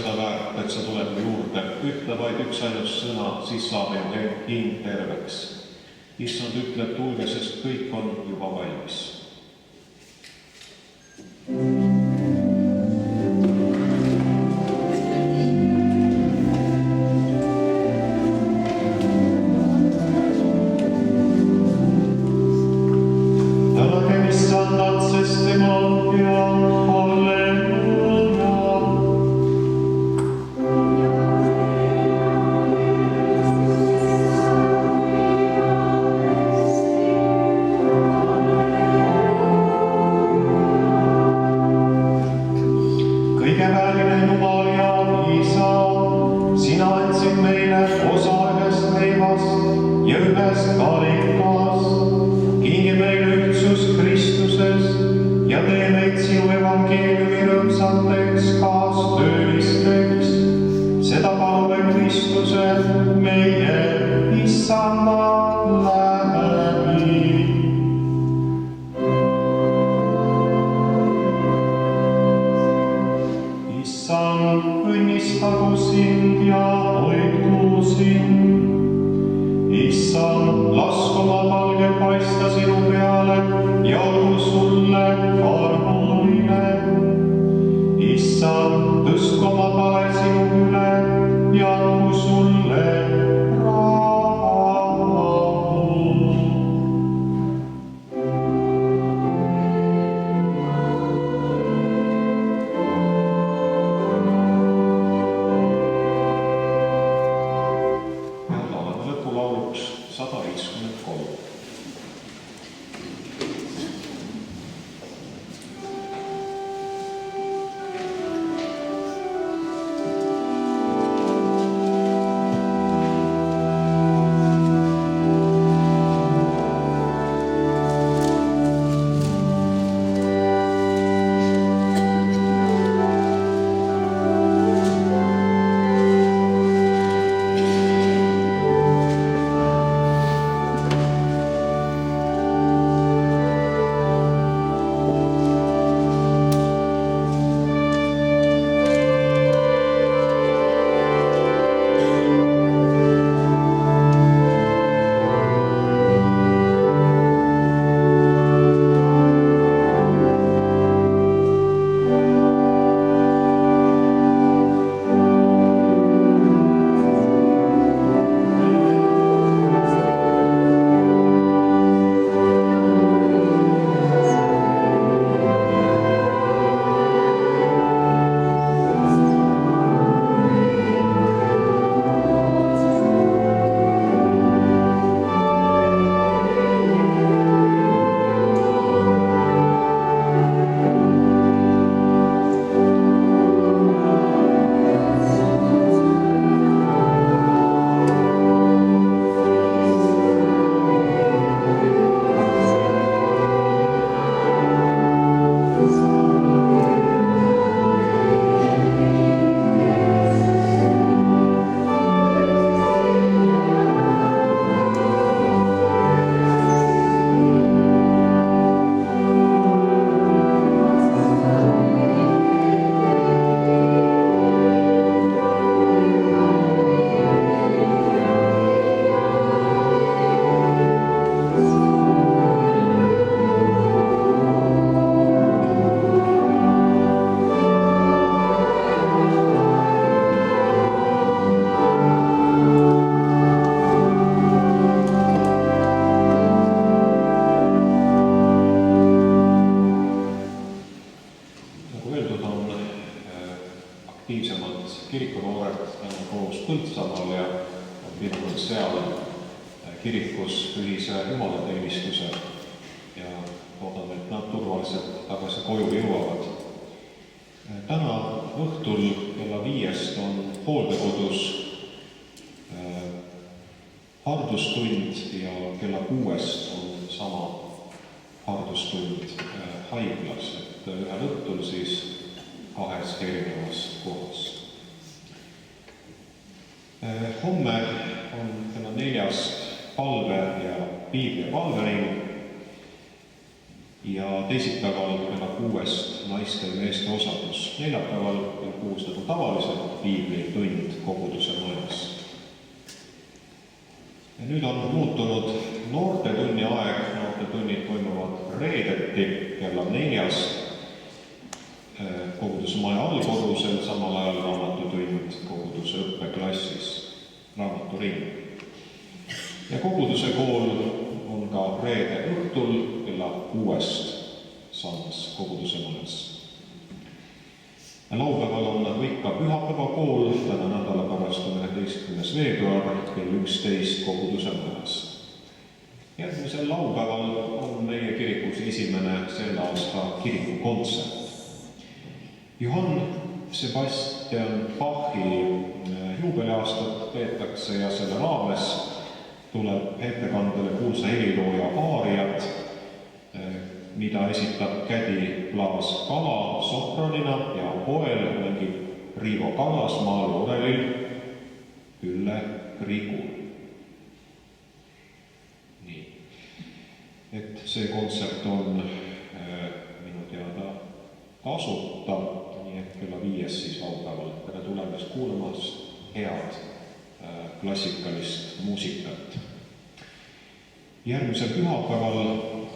seda väärt, et sa tuled mu juurde. Ütle vaid üksainus sõna, siis saab ju hing terveks. Issand ütleb, tulge, sest kõik on juba valmis.
kirikus ühise jumalateenistuse ja loodame, et nad turvaliselt tagasi koju jõuavad. Täna õhtul kella 5 on hooldekodus hardustund ja kella 6 on sama hardustund haiglas, et ühel õhtul siis 2 erinevas kohas. Homme on kella 4 palve ja piibli palvering ja teisipäeval kella 6 naiste ja meeste osadus. Neljapäeval kell 6 nagu tavaliselt piiblitund koguduse majas. Ja nüüd on muutunud noortetunni aeg. Noortetunnid toimuvad reedeti kella 4 koguduse maja allkodusel, samal ajal raamatutund koguduse õppeklassis, raamaturing. Ja koguduse kool on ka reede õhtul kella 6 samas koguduse majas. Laupäeval on nagu ikka pühapäevakool, täna nädala pärast on 11. veebruar kell 11 koguduse majas. Järgmisel laupäeval on meie kirikus esimene selle aasta kirikukontsert. Johann Sebastian Bachi juubeliaastat peetakse ja selle raames tuleb ettekandele kuulsa helilooja aariad, mida esitab Kädi Plaas-Kala sopranina ja poel mängib Riivo Kallasmaa loorelil Ülle Grigul. Nii. Et see kontsert on minu teada tasuta, nii et kella 5 siis laupäeval. Tere tulemast kuulamast head klassikalist muusikat. Järgmisel pühapäeval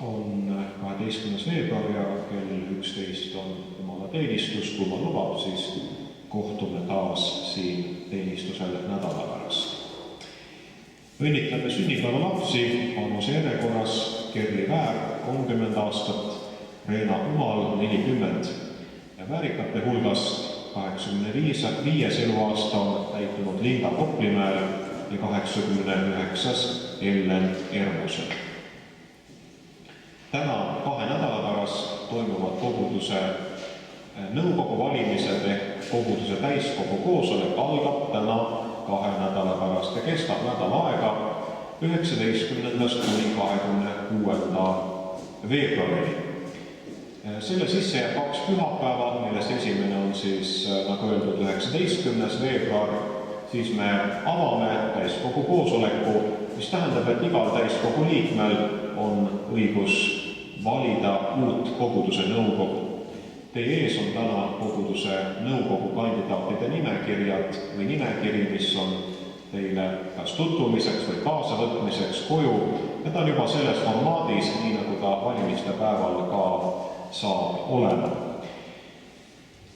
on 12. veebruar ja kell 11 on Jumala teenistus. Kui ma lubab, siis kohtume taas siin teenistusel nädala pärast. Õnnitleme sünnipäeva lapsi vanuse järjekorras Kerli Väär 30 aastat, Reena Umal 40 ja väärikate hulgast 85 eluaasta on täitunud Linda Koplimäel ja 89 Ellen Ermusel. Täna 2 nädala pärast toimuvad koguduse nõukogu valimised ehk koguduse täiskogu koosolek algab täna 2 nädala pärast ja kestab nädal aega 19. kuni 26. veebruarini. Selle sisse jääb 2 pühapäeva, millest esimene on siis, nagu öeldud, 19. veebruar, siis me avame täiskogu koosoleku, mis tähendab, et igal täiskogu liikmel on õigus valida uut koguduse nõukogu. Teie ees on täna koguduse nõukogu kandidaatide nimekirjad või nimekiri, mis on teile kas tutvumiseks või kaasavõtmiseks koju. Need on juba selles formaadis, nii nagu ka valimiste päeval ka saab olema.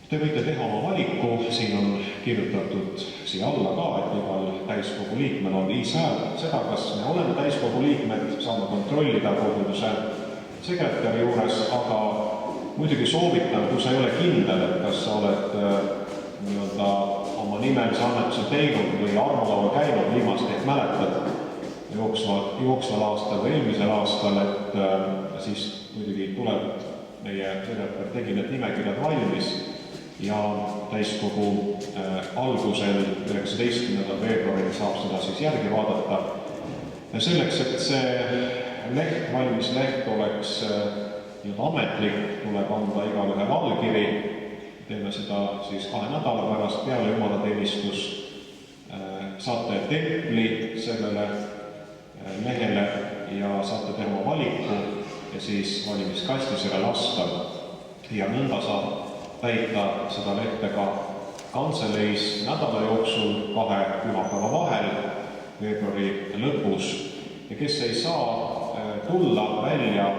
Te võite teha oma valiku, siin on kirjutatud siia alla ka, et igal täiskogu liikmel on 5 häält. Seda, kas me oleme täiskogu liikmed, saame kontrollida koguduse sekretäri juures, aga muidugi soovitan, kui sa ei ole kindel, et kas sa oled oma nimelise annetuse teinud või armulaual käinud viimast ehk mäletad jooksval aastal või eelmisel aastal, et siis muidugi tuleb meie sekretär tegi need nimekirjad valmis ja täiskogu algusel 19. veebruaril saab seda siis järgi vaadata. Ja selleks, et see valmis leht oleks ametlik, tuleb anda igalühel allkiri. Teeme seda siis 2 nädala pärast peale jumalateenistus. Saate templi sellele lehele ja saate teha oma valiku ja siis valimiskasti selle lasta. Ja nõnda saab täita seda lehte ka kantseleis nädala jooksul 2 pühapäeva vahel veebruari lõpus. Ja kes ei saa tulla välja,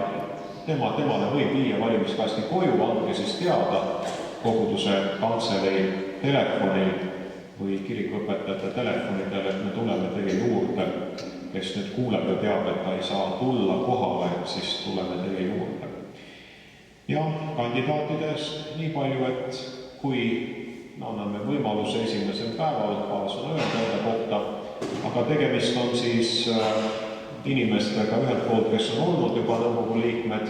temale võib viia valimiskasti koju, andke siis teada koguduse kantselei telefonil või kirikuõpetajate telefonidel, et me tuleme teie juurde. Kes nüüd kuuleb ja teab, et ta ei saa tulla kohale, siis tuleme teie juurde. Ja kandidaatidest nii palju, et kui me anname võimaluse esimesel päeval paasuna öelda kohta, aga tegemist on siis inimestega ühelt poolt, kes on olnud juba nõukogu liikmed,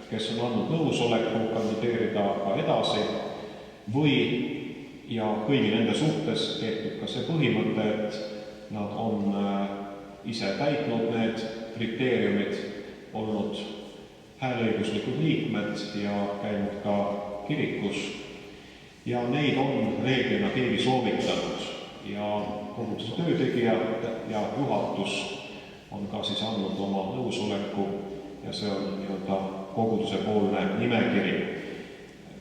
kes on andnud nõusoleku kandideerida ka edasi või ja kõigi nende suhtes kehtib ka see põhimõte, et nad on ise täitnud need kriteeriumid, olnud hääleõiguslikud liikmed ja käinud ka kirikus. Ja neid on reeglina keegi soovitanud ja koguduse töötegijad ja juhatus on ka siis andnud oma nõusoleku ja see on koguduse poolne nimekiri.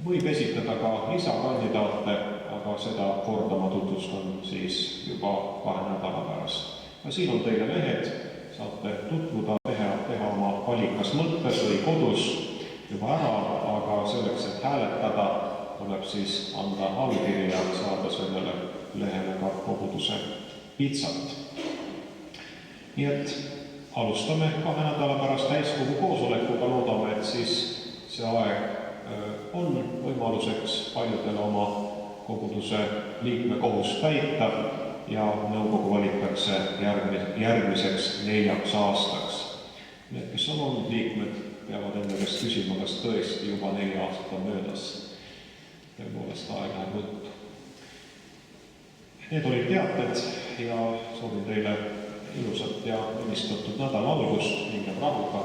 Võib esitada ka lisakandidaate, aga seda korda ma tutvustan siis juba 2 nädala pärast. Siin on teile lehed, saate tutvuda, teha oma valikas mõttes või kodus juba ära, aga selleks, et hääletada, tuleb siis anda allkiri ja saada sellele lehele ka koguduse pitsat. Nii et alustame 2 nädala pärast täiskogu koosolekuga, loodame, et siis see aeg on võimaluseks paljudele oma koguduse liikme kohust täita ja nõukogu valitakse järgmiseks 4 aastaks. Need, kes on olnud liikmed, peavad enda käest küsima, kas tõesti juba 4 aastat on möödas. Tõepoolest aeg läheb võttu. Need olid teated ja soovin teile ilusat ja õnnistatud nädala algust, mingem rahuga